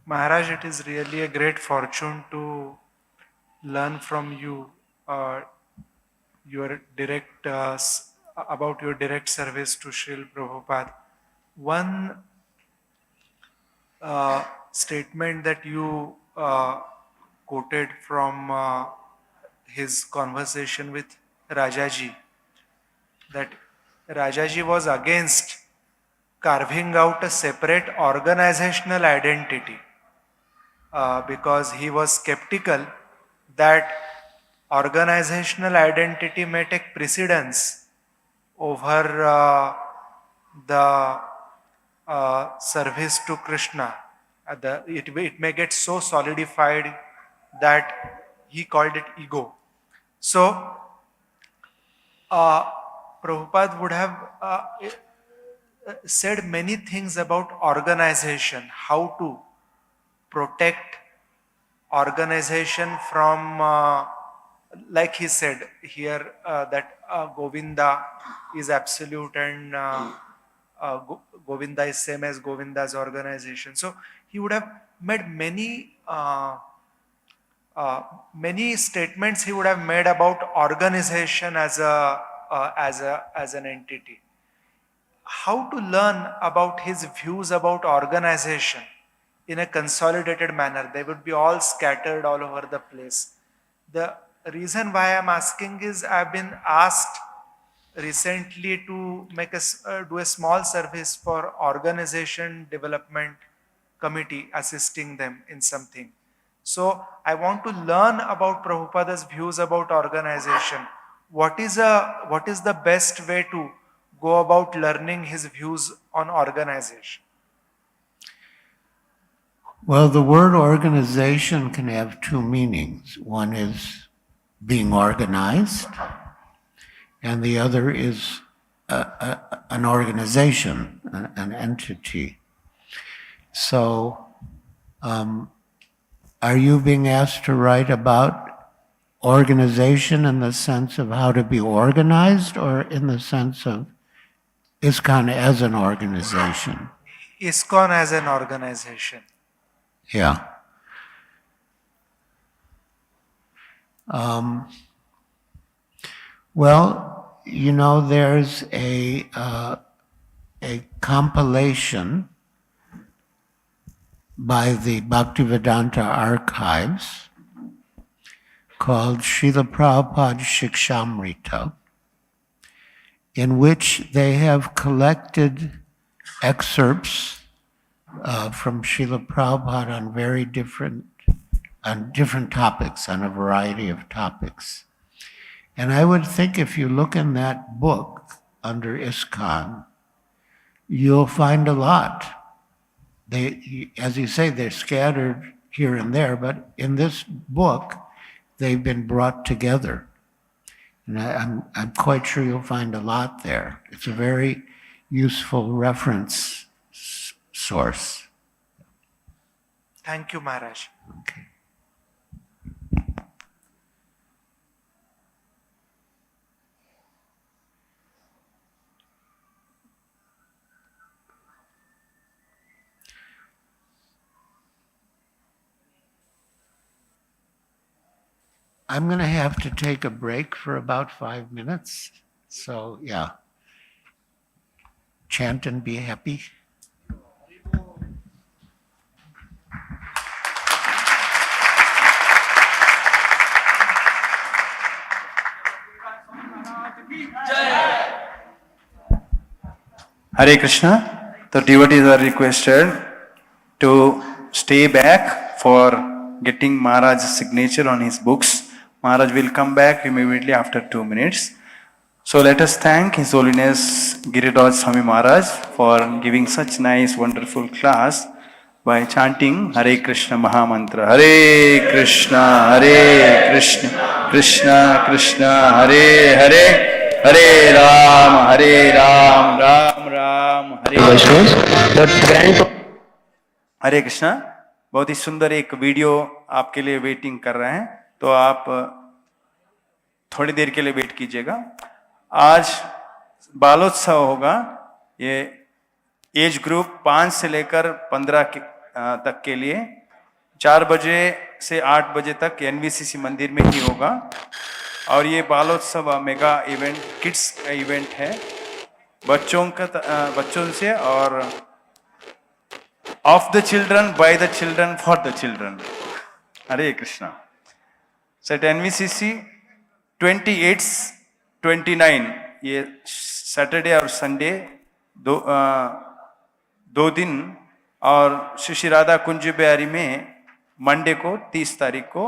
Maharaj, it is really a great fortune to learn from you your direct about your direct service to Srila Prabhupada. One statement that you quoted from his conversation with Rajaji, that Rajaji was against carving out a separate organizational identity because he was skeptical that organizational identity may take precedence over the service to Krishna. It may get so solidified that he called it ego. So, Prabhupada would have said many things about organization, how to protect organization from, like he said here, that Govinda is absolute and Govinda is same as Govinda's organization. So he would have made many many statements he would have made about organization as an entity. How to learn about his views about organization in a consolidated manner? They would be all scattered all over the place. The reason why I'm asking is I've been asked recently to do a small service for organization development committee, assisting them in something. So I want to learn about Prabhupada's views about organization. What is the best way to go about learning his views on organization? Well, the word organization can have two meanings. One is being organized, and the other is an organization, an entity. So, are you being asked to write about organization in the sense of how to be organized, or in the sense of ISKCON as an organization? ISKCON as an organization. Yeah. Well, you know, there's a compilation by the Bhaktivedanta Archives called Srila Prabhupada Shikshamrita, in which they have collected excerpts from Srila Prabhupada on different topics, on a variety of topics. And I would think if you look in that book under ISKCON, you'll find a lot. They, as you say, they're scattered here and there, but in this book, they've been brought together. And I'm quite sure you'll find a lot there. It's a very useful reference source. Thank you, Maharaj. Okay. I'm going to have to take a break for about 5 minutes. So, yeah. Chant and be happy. Hare Krishna. The devotees are requested to stay back for getting Maharaj's signature on his books. Maharaj will come back immediately after 2 minutes. So let us thank His Holiness Giriraj Swami Maharaj for giving such nice, wonderful class by chanting Hare Krishna Mahamantra. Hare Krishna, Krishna Krishna, Hare Hare, Hare Ram, Ram Ram, Hare Hare. हरे कृष्णा. बहुत ही सुंदर एक video आपके लिए waiting कर रहे हैं, तो आप थोड़ी देर के लिए वेट कीजिएगा. आज बालोत्सव होगा. ये एज ग्रुप 5 से लेकर 15 तक के लिए 4 बजे से 8 बजे तक एनवीसीसी मंदिर में ही होगा. और ये बालोत्सव मेगा इवेंट, किड्स का इवेंट है. बच्चों से और of the children, by the children, for the children. Hare Krishna. So at NVCC 28, 29, ये सैटरडे और संडे दो दिन, और श्री राधा कुंज बिहारी में मंडे को 30 तारीख को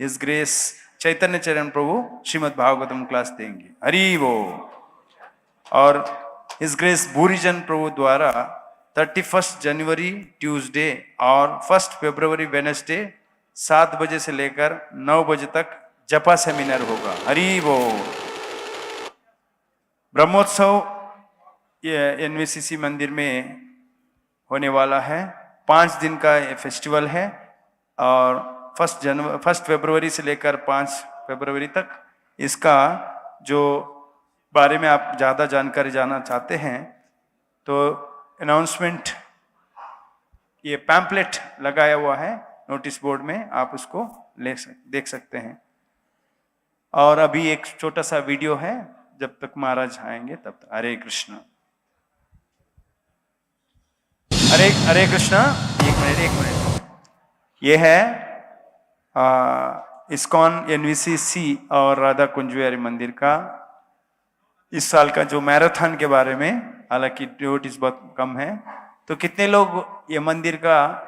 हिज ग्रेस चैतन्य चरण प्रभु श्रीमद् भागवतम क्लास देंगे. हरि वो. और हिज ग्रेस भूरिजन प्रभु द्वारा 31 जनवरी ट्यूसडे और 1 फरवरी वेडनेसडे 7 बजे से लेकर 9 बजे तक जपा सेमिनार होगा. हरि वो. ब्रह्मोत्सव ये एनवीसीसी मंदिर में होने वाला है. 5 दिन का ये फेस्टिवल है और 1 फरवरी से लेकर 5 फरवरी तक इसका जो बारे में आप ज़्यादा जानकारी जानना चाहते हैं तो अनाउंसमेंट ये पैम्पलेट लगाया हुआ है नोटिस बोर्ड में, आप उसको देख सकते हैं. और अभी एक छोटा सा वीडियो है, जब तक महाराज आएंगे तब तक. हरे कृष्ण. हरे कृष्णा. एक मिनट. ये है इस्कॉन एनवीसीसी और राधा कुंज बिहारी मंदिर का इस साल का जो मैराथन के बारे में, हालांकि डिवोटीज बहुत कम है, तो कितने लोग ये मंदिर का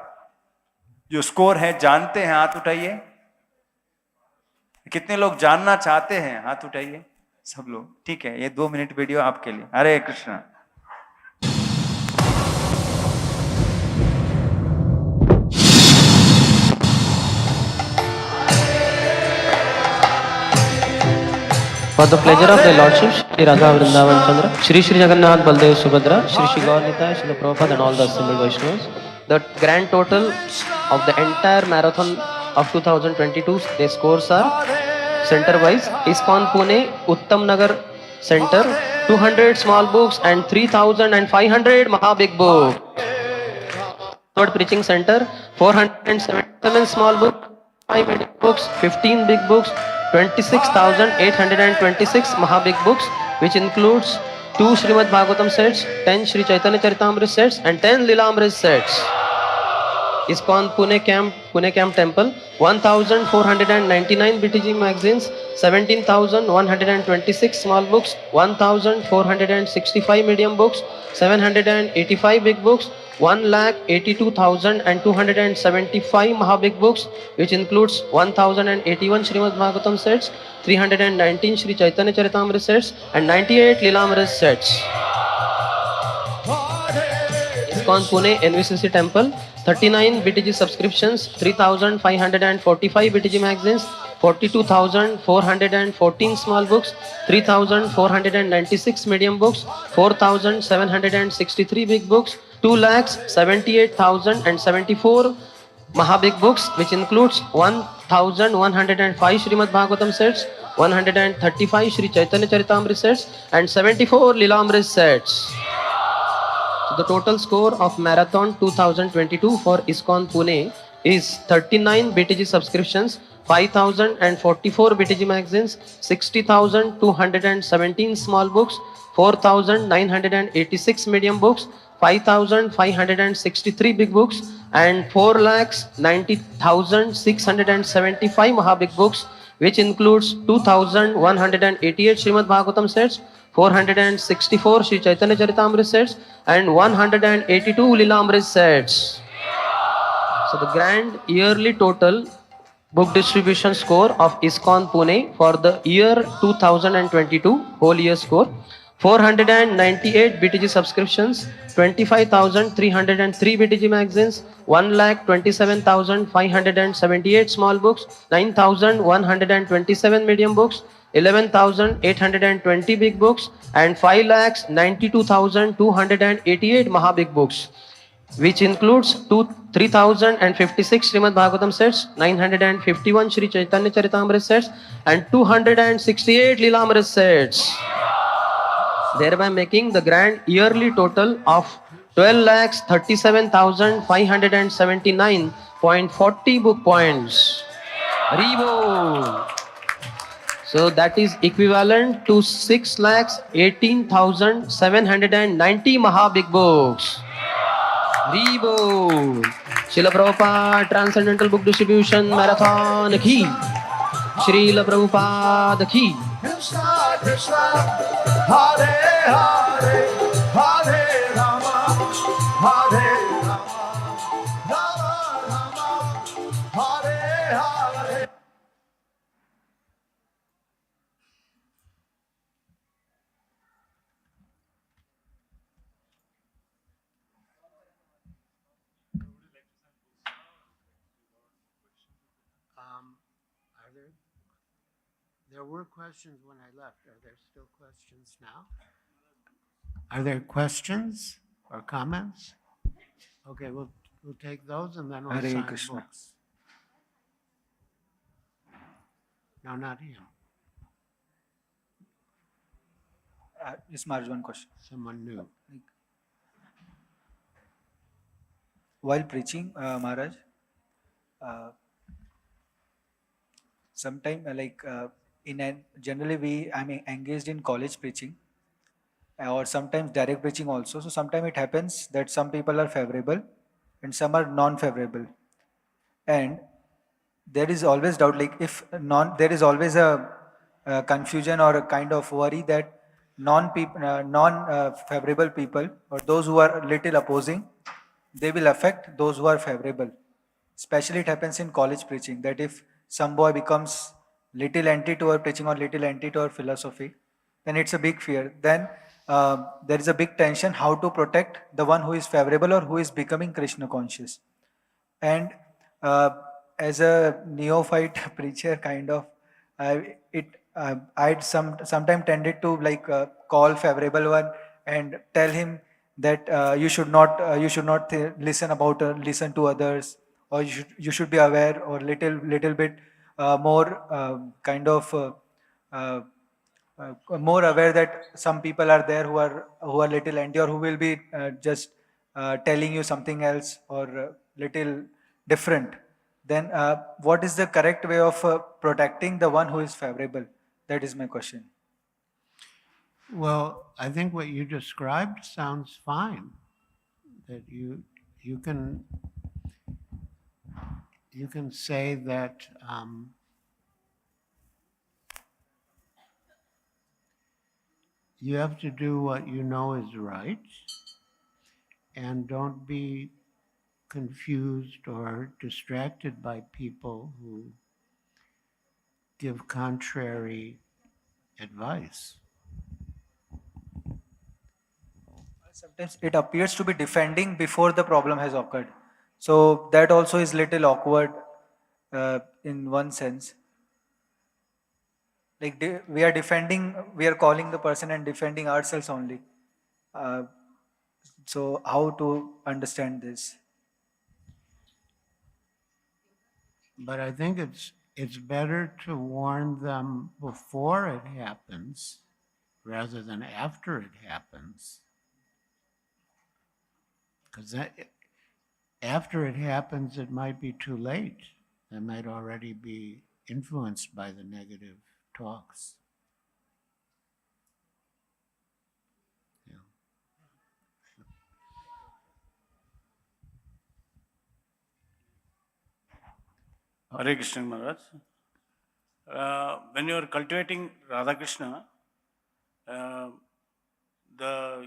जो स्कोर है जानते हैं? हाथ उठाइए. कितने लोग जानना चाहते हैं? हाथ उठाइए. सब लोग. ठीक है, ये 2 मिनट वीडियो आपके लिए. हरे Krishna. For the pleasure of the Lordship, Shri Radha Vrindavan Chandra, Shri Shri Jagannath Baldev Subhadra, Shri Shri Gaur Nitai, Shri Prabhupada and all the assembled Vaishnavas, the grand total of the entire marathon of 2022, their scores are center-wise: ISKCON Pune, Uttam Nagar Center, 200 small books and 3,500 Maha Big Book. Third Preaching Center, 477 small books, 5 medium books, 15 big books, 26,826 Maha Big Books, which includes 2 Srimad Bhagavatam sets, 10 Sri Chaitanya Charitamrita sets and 10 Lilamrita sets. ISKCON Pune Camp Temple, 1,499 BTG magazines, 17,126 small books, 1,465 medium books, 785 big books, 1,82,275 Mahabig books, which includes 1,081 Srimad Bhagavatam sets, 319 Sri Chaitanya Charitamrita sets, and 98 Lilamrita sets. ISKCON Pune NVCC Temple, 39 BTG subscriptions, 3,545 BTG magazines, 42,414 small books, 3,496 medium books, 4,763 big books, 2,78,074 Mahabig books, which includes 1,105 Srimad Bhagavatam sets, 135 Sri Chaitanya Charitamrita sets, and 74 Lilamrita sets. So the total score of Marathon 2022 for ISKCON Pune is 39 BTG subscriptions, 5,044 BTG magazines, 60,217 small books, 4,986 medium books, 5,563 big books, and 4,90,675 Mahabig books, which includes 2,188 Srimad Bhagavatam sets, 464 Sri Chaitanya Charitamrita sets, and 182 Lilamrita sets. So the grand yearly total book distribution score of ISKCON Pune for the year 2022, whole year score: 498 BTG subscriptions, 25,303 BTG magazines, 1,27,578 small books, 9,127 medium books, 11,820 big books, and 5,92,288 Mahabig books, which includes 3,056 Srimad Bhagavatam sets, 951 Sri Chaitanya Charitamrita sets, and 268 Lilamrita sets, thereby making the grand yearly total of 12,37,579.40 book points. Haribo. So that is equivalent to 6,18,790 Mahabig books. Haribo. Srila Prabhupada Transcendental Book Distribution Marathon ki. Srila Prabhupada ki. Krishna Krishna, Hare Hare, Hare Rama, Hare Rama, Rama Rama, Hare Hare. Are there were questions when I left. Are there still questions now? Are there questions or comments? Okay, we'll take those and then we'll Hare sign Krishna. books. No, not him. Yes, Maharaj, one question. Someone new. While preaching, Maharaj, sometime generally I'm engaged in college preaching, or sometimes direct preaching also. So sometimes it happens that some people are favorable and some are non-favorable, and there is always doubt. Like if there is always a confusion or a kind of worry that non-favorable people or those who are little opposing, they will affect those who are favorable. Especially it happens in college preaching that if some boy becomes little anti to our preaching or little anti to our philosophy, then it's a big fear. Then there is a big tension how to protect the one who is favorable or who is becoming Krishna conscious. And as a neophyte preacher, kind of, I'd sometime tended to call favorable one and tell him that you should not listen to others, or you should be aware, or little bit more more aware that some people are there who are little anti, or who will be just telling you something else, or little different. Then what is the correct way of protecting the one who is favorable? That is my question. Well, I think what you described sounds fine. That you can say that you have to do what you know is right, and don't be confused or distracted by people who give contrary advice. Sometimes it appears to be defending before the problem has occurred. So that also is little awkward in one sense. Like we are calling the person and defending ourselves only. So how to understand this? But I think it's better to warn them before it happens rather than after it happens. Because after it happens, it might be too late. They might already be influenced by the negative talks. Yeah. Hare Krishna Maharaj. When you are cultivating Radha Krishna,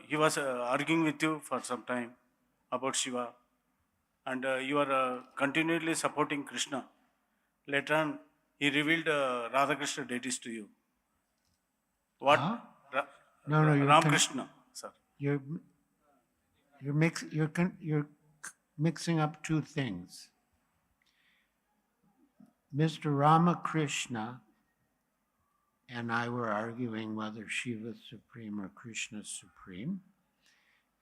he was arguing with you for some time about Shiva, and you are continually supporting Krishna. Later on, he revealed Radha Krishna deities to you. What? Huh? No, you're Ram Krishna, sir. You're mixing up two things. Mr. Ramakrishna and I were arguing whether Shiva is supreme or Krishna is supreme.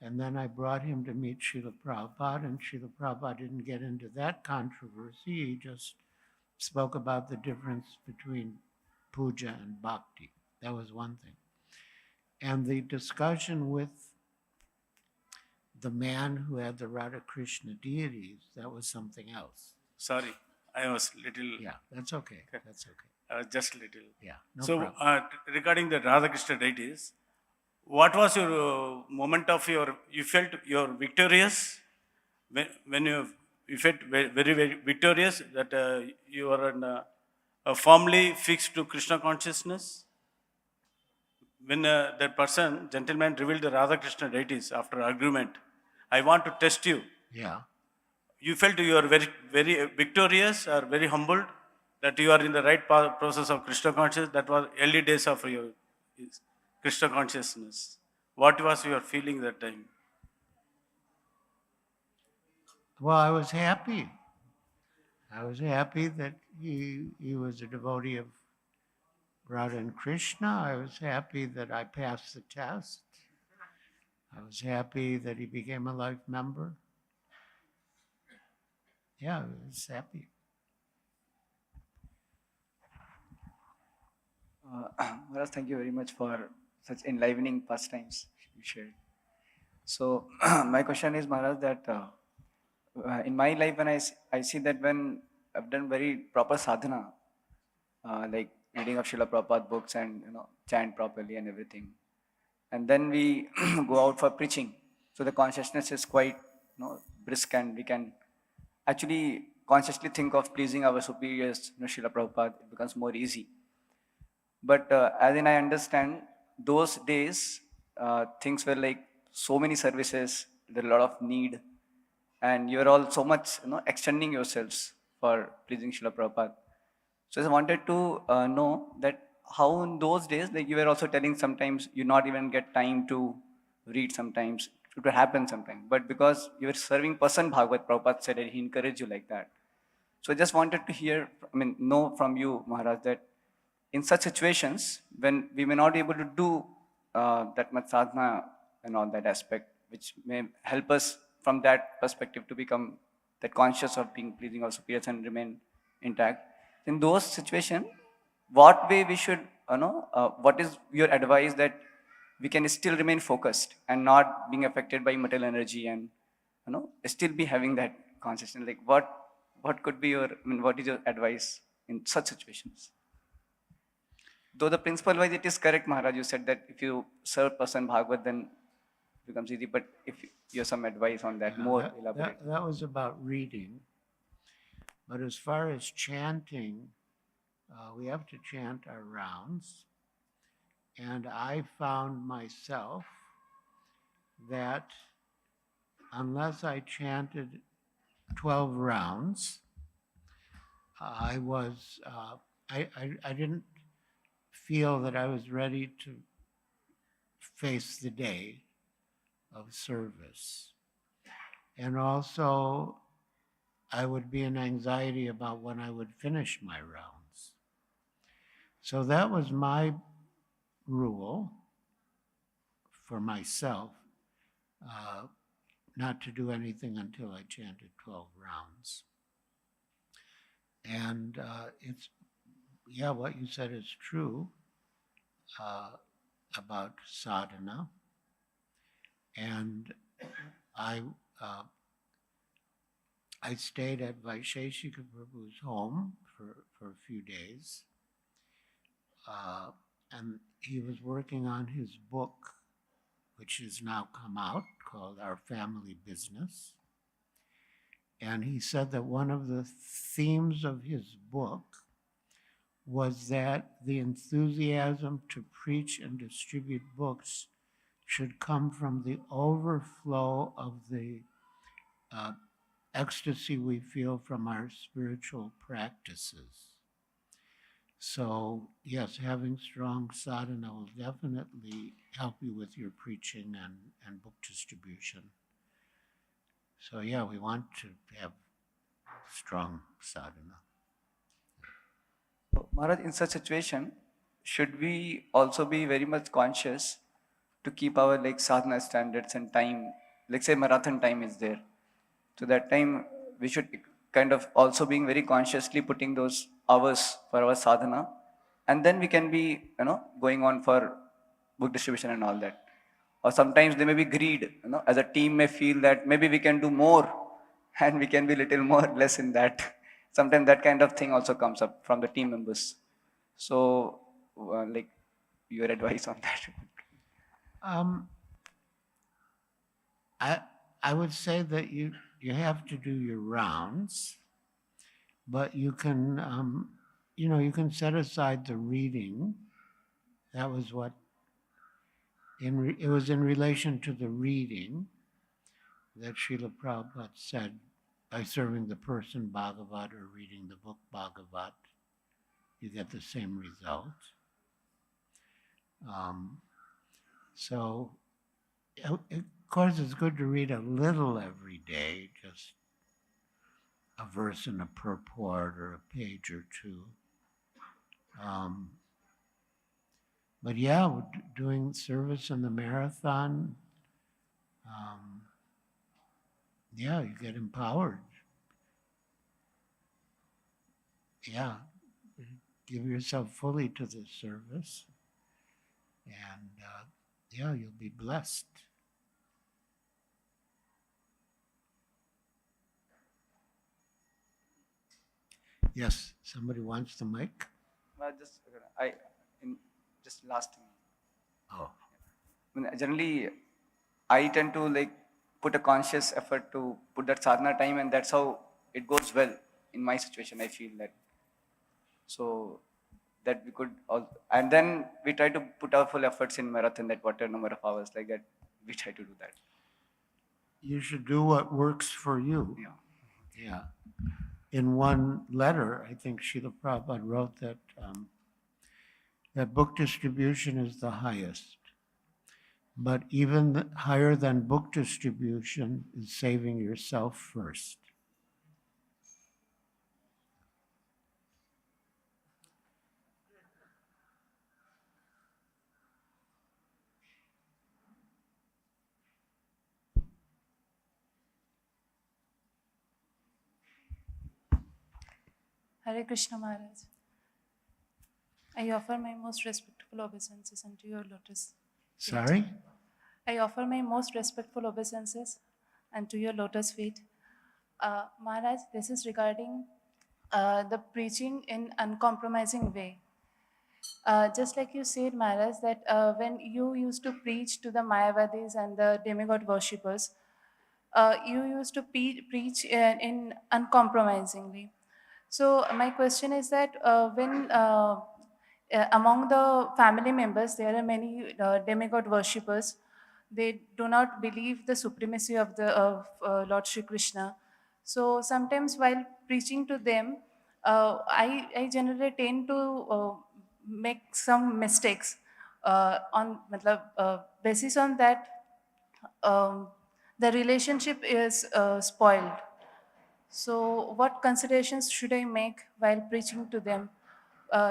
And then I brought him to meet Srila Prabhupada, and Srila Prabhupada didn't get into that controversy. He just spoke about the difference between puja and bhakti. That was one thing. And the discussion with the man who had the Radha Krishna deities, that was something else. Sorry, I was little. Yeah, that's okay. That's okay. Just little. Yeah, no So, problem. regarding the Radha Krishna deities, what was your moment of you felt you're victorious, when you felt very, very victorious, that you are firmly fixed to Krishna consciousness? When that person, gentleman, revealed the Radha Krishna deities after argument, I want to test you. Yeah. You felt you are very, very victorious or very humbled that you are in the right process of Krishna consciousness. That was early days of your Krishna consciousness. What was your feeling that time? Well, I was happy. I was happy that he was a devotee of Radha and Krishna. I was happy that I passed the test. I was happy that he became a life member. Yeah, I was happy. Maharaj, thank you very much for such enlivening pastimes you shared. So, my question is, Maharaj, that in my life, when I see that when I've done very proper sadhana, like reading of Srila Prabhupada books and chant properly and everything, and then we go out for preaching, so the consciousness is quite brisk, and we can actually consciously think of pleasing our superiors, Srila Prabhupada. It becomes more easy. But as in I understand, those days things were like so many services, there are a lot of need, and you're all so much extending yourselves for pleasing Srila Prabhupada. So I wanted to know that how in those days, like you were also telling, sometimes you not even get time to read sometimes. It will happen sometimes. But because you were serving person Bhagavad, Prabhupada said that he encouraged you like that. So I just wanted to know from you, Maharaj, that in such situations, when we may not be able to do that much sadhana and all that aspect, which may help us from that perspective to become that conscious of being pleasing our superiors and remain intact. In those situations, what way we should, what is your advice that we can still remain focused and not being affected by material energy and, still be having that consciousness? Like what could be your, what is your advice in such situations? Though the principle wise it is correct, Maharaj, you said that if you serve person Bhagavad, then it becomes easy. But if you have some advice on that, more elaborate. That was about reading. But as far as chanting, we have to chant our rounds. And I found myself that unless I chanted 12 rounds, I didn't feel that I was ready to face the day of service. And also, I would be in anxiety about when I would finish my rounds. So that was my rule for myself, not to do anything until I chanted 12 rounds. And what you said is true about sadhana. And I stayed at Vaisheshika Prabhu's home for a few days. And he was working on his book, which has now come out, called Our Family Business. And he said that one of the themes of his book was that the enthusiasm to preach and distribute books should come from the overflow of the ecstasy we feel from our spiritual practices. So yes, having strong sadhana will definitely help you with your preaching and book distribution. So yeah, we want to have strong sadhana. So, Maharaj, in such situation, should we also be very much conscious to keep our sadhana standards and time? Like say marathon time is there. So that time we should kind of also being very consciously putting those hours for our sadhana, and then we can be going on for book distribution and all that. Or sometimes there may be greed, as a team may feel that maybe we can do more and we can be little more less in that. Sometimes that kind of thing also comes up from the team members. So your advice on that? I would say that you have to do your rounds, but you can, you can set aside the reading. That was what, it was in relation to the reading that Srila Prabhupada said, by serving the person Bhagavat or reading the book Bhagavat, you get the same result. So, of course, it's good to read a little every day, just a verse and a purport or a page or two. But yeah, doing service in the marathon, yeah, you get empowered. Yeah, give yourself fully to the service, and yeah, you'll be blessed. Yes, somebody wants the mic? Just last thing. Oh. Generally, I tend to like put a conscious effort to put that sadhana time, and that's how it goes well in my situation. I feel that. So that we could all, and then we try to put our full efforts in marathon, that whatever number of hours like that, we try to do that. You should do what works for you. Yeah. Yeah. In one letter, I think Srila Prabhupada wrote that that book distribution is the highest. But even higher than book distribution is saving yourself first. Hare Krishna Maharaj. I offer my most respectful obeisances unto your lotus feet. Sorry? I offer my most respectful obeisances unto your lotus feet. Maharaj, this is regarding the preaching in uncompromising way. Just like you said, Maharaj, that when you used to preach to the Mayavadis and the demigod worshippers, you used to preach in uncompromisingly. So my question is that when among the family members, there are many demigod worshippers. They do not believe the supremacy of Lord Shri Krishna. So sometimes while preaching to them, I generally tend to make some mistakes on basis on that the relationship is spoiled. So what considerations should I make while preaching to them?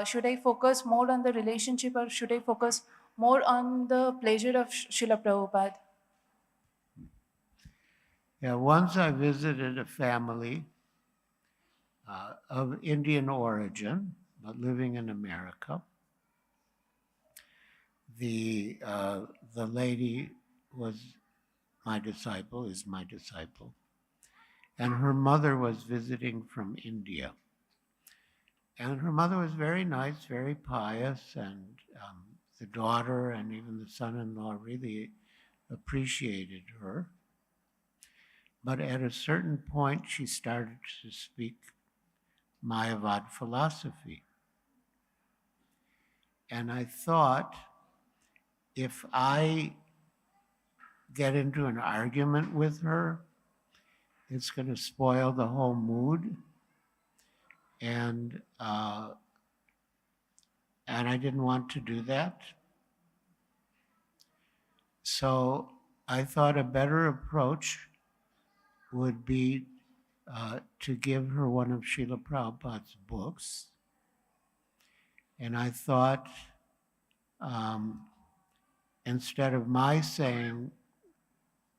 Should I focus more on the relationship, or should I focus more on the pleasure of Srila Prabhupada? Yeah, once I visited a family of Indian origin, but living in America. The lady was my disciple, is my disciple, and her mother was visiting from India. And her mother was very nice, very pious, and the daughter and even the son-in-law really appreciated her. But at a certain point, she started to speak Mayavad philosophy. And I thought, if I get into an argument with her, it's going to spoil the whole mood. And I didn't want to do that. So I thought a better approach would be to give her one of Srila Prabhupada's books. And I thought, instead of my saying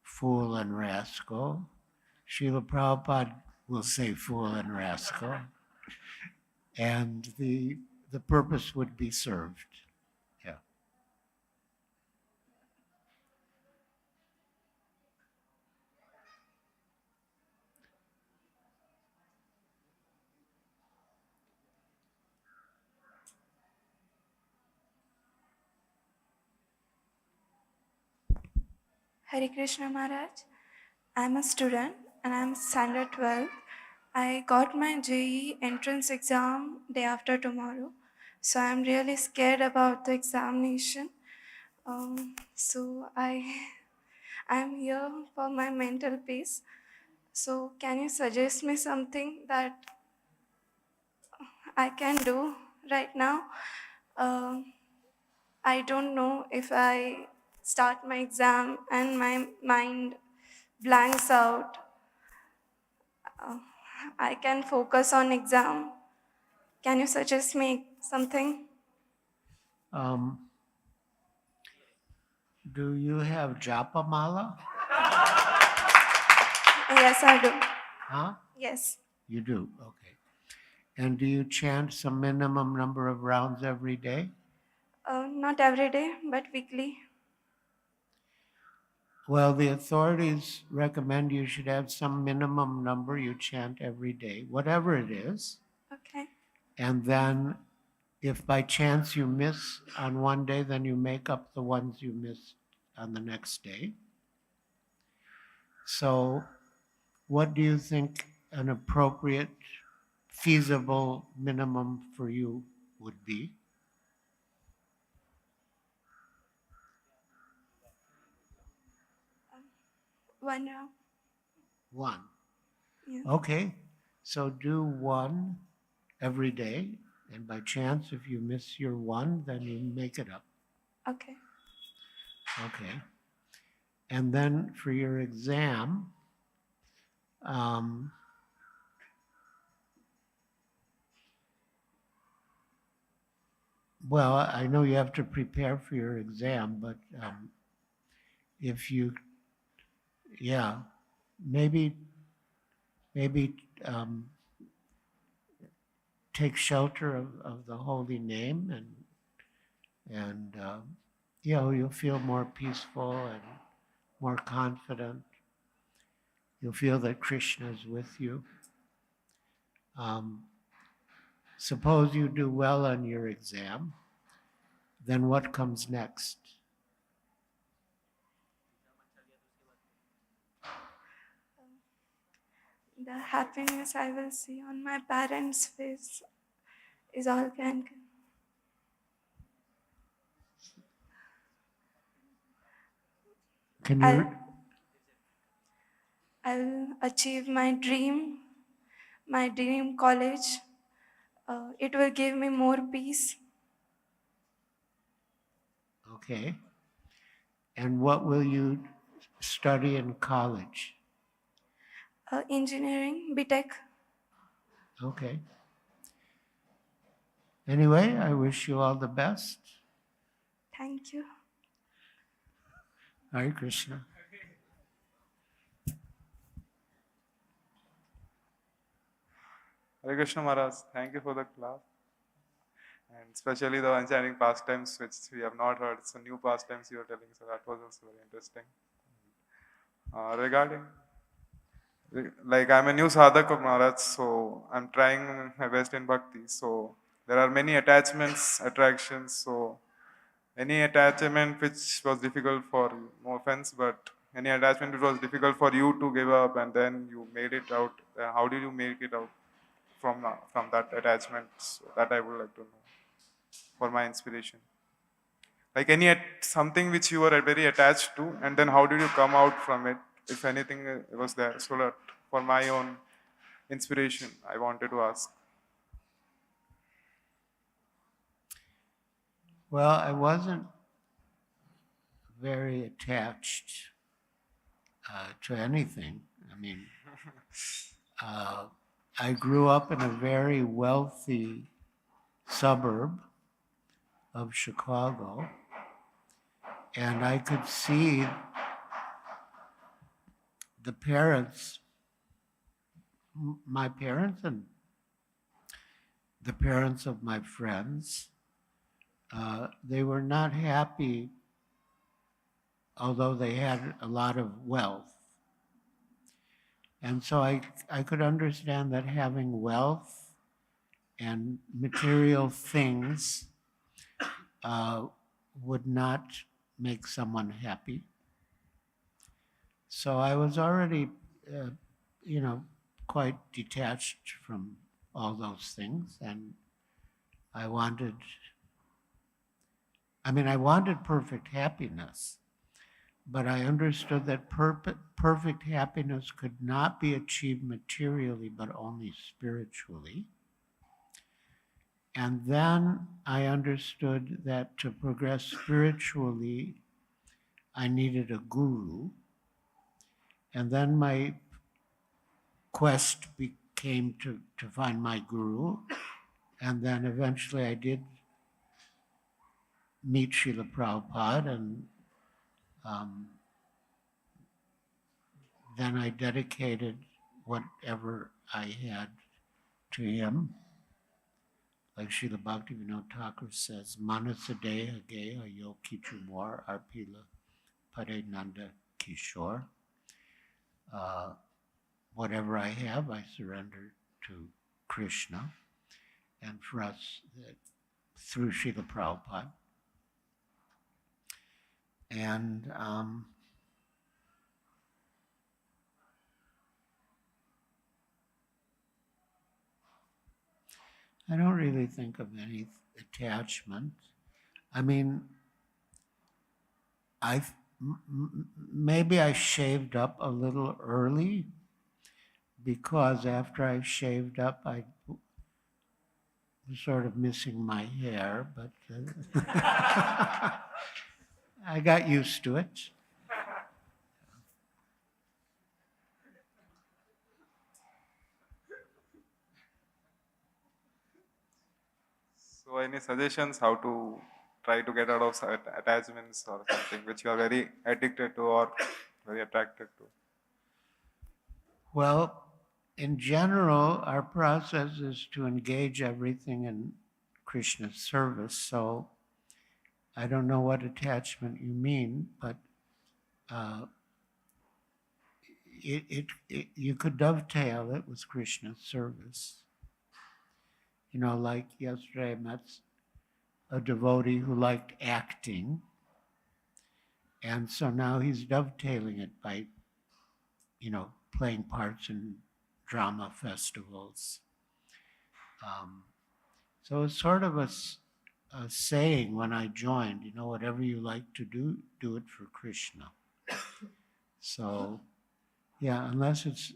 fool and rascal, Srila Prabhupada will say fool and rascal, and the purpose would be served. Yeah. Hare Krishna Maharaj. I'm a student. and I'm standard 12. I got my JEE entrance exam day after tomorrow, so I'm really scared about the examination. So I'm here for my mental peace. So can you suggest me something that I can do right now? Um, I don't know if I start my exam and my mind blanks out. I can focus on exam. Can you suggest me something? Do you have japa mala? Yes, I do. Huh? Yes. You do, okay. And do you chant some minimum number of rounds every day? Not every day, but weekly. Well, the authorities recommend you should have some minimum number you chant every day, whatever it is. Okay. And then if by chance you miss on one day, then you make up the ones you missed on the next day. So what do you think an appropriate, feasible minimum for you would be? One round. One. Yeah. Okay, so do one every day, and by chance, if you miss your one, then you make it up. Okay. Okay. And then for your exam, well, I know you have to prepare for your exam, but if you, yeah, maybe take shelter of the holy name, and you know, you'll feel more peaceful and more confident. You'll feel that Krishna is with you. Suppose you do well on your exam, then what comes next? The happiness I will see on my parents' face is all can. Can you? I'll achieve my dream college. It will give me more peace. Okay. And what will you study in college? Engineering, BTech. Okay. Anyway, I wish you all the best. Thank you. Hare Krishna. Hare Krishna Maharaj, thank you for the class. And especially the enchanting pastimes which we have not heard. So new pastimes you are telling, so that was also very interesting. Regarding, like I'm a new sadhak of Maharaj, so I'm trying my best in bhakti. So there are many attachments, attractions. So any attachment which was difficult for, no offense, but any attachment which was difficult for you to give up and then you made it out, how did you make it out from that attachment? So that I would like to know for my inspiration. Like something which you were very attached to, and then how did you come out from it, if anything was there? So that for my own inspiration, I wanted to ask. Well, I wasn't very attached to anything. I mean, I grew up in a very wealthy suburb of Chicago, and I could see the parents, my parents and the parents of my friends, they were not happy, although they had a lot of wealth. And so I could understand that having wealth and material things would not make someone happy. So I was already quite detached from all those things. And I wanted perfect happiness, but I understood that perfect happiness could not be achieved materially, but only spiritually. And then I understood that to progress spiritually, I needed a guru. And then my quest became to find my guru. And then eventually I did meet Srila Prabhupada, and then I dedicated whatever I had to him. Like Srila Bhaktivinoda Thakur says, Manasadeha Geha Yo Kichu Mor Arpila Pare Nanda Kishore. Whatever I have, I surrender to Krishna. And for us, through Srila Prabhupada. And I don't really think of any attachment. I mean, maybe I shaved up a little early, because after I shaved up, I was sort of missing my hair, but I got used to it. So any suggestions how to try to get out of attachments or something which you are very addicted to or very attracted to? Well, in general, our process is to engage everything in Krishna's service. So I don't know what attachment you mean, but you could dovetail it with Krishna's service. Like yesterday I met a devotee who liked acting, and so now he's dovetailing it by, playing parts in drama festivals. So it's sort of a saying when I joined, whatever you like to do, do it for Krishna. So, yeah, unless it's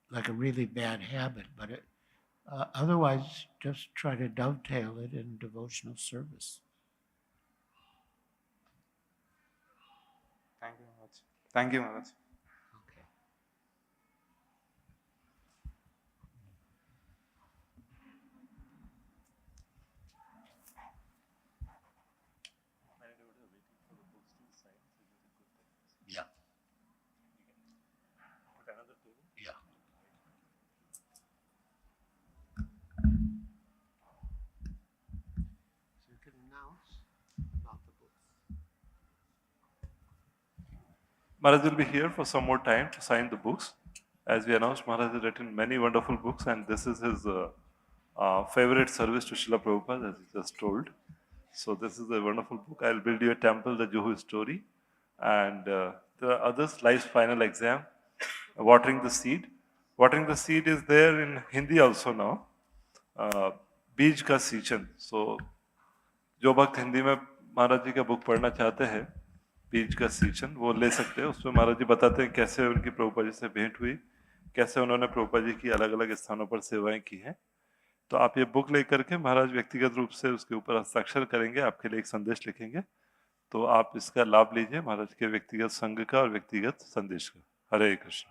like a really bad habit, but otherwise just try to dovetail it in devotional service. Thank you very much. Thank you, Maharaj. Okay. Yeah. Yeah. So you can announce about the books. Maharaj will be here for some more time to sign the books. As we announced, Maharaj has written many wonderful books, and this is his favorite service to Srila Prabhupada, as he just told. So this is a wonderful book. I'll build you a temple, the Juhu story. And there are others, Life's Final Exam, Watering the Seed. Watering the Seed is there in Hindi also now. Beej ka Seechan. So जो भक्त हिंदी में महाराज जी का book पढ़ना चाहते हैं, बीज का सींचन, वो ले सकते हैं। उसमें महाराज जी बताते हैं कैसे उनकी प्रभुपाद जी से भेंट हुई, कैसे उन्होंने प्रभुपाद जी की अलग अलग स्थानों पर सेवाएं की हैं। तो आप ये बुक लेकर के महाराज व्यक्तिगत रूप से उसके ऊपर हस्ताक्षर करेंगे, आपके लिए एक संदेश लिखेंगे, तो आप इसका लाभ लीजिए महाराज के व्यक्तिगत संघ का और व्यक्तिगत संदेश का। हरे कृष्ण।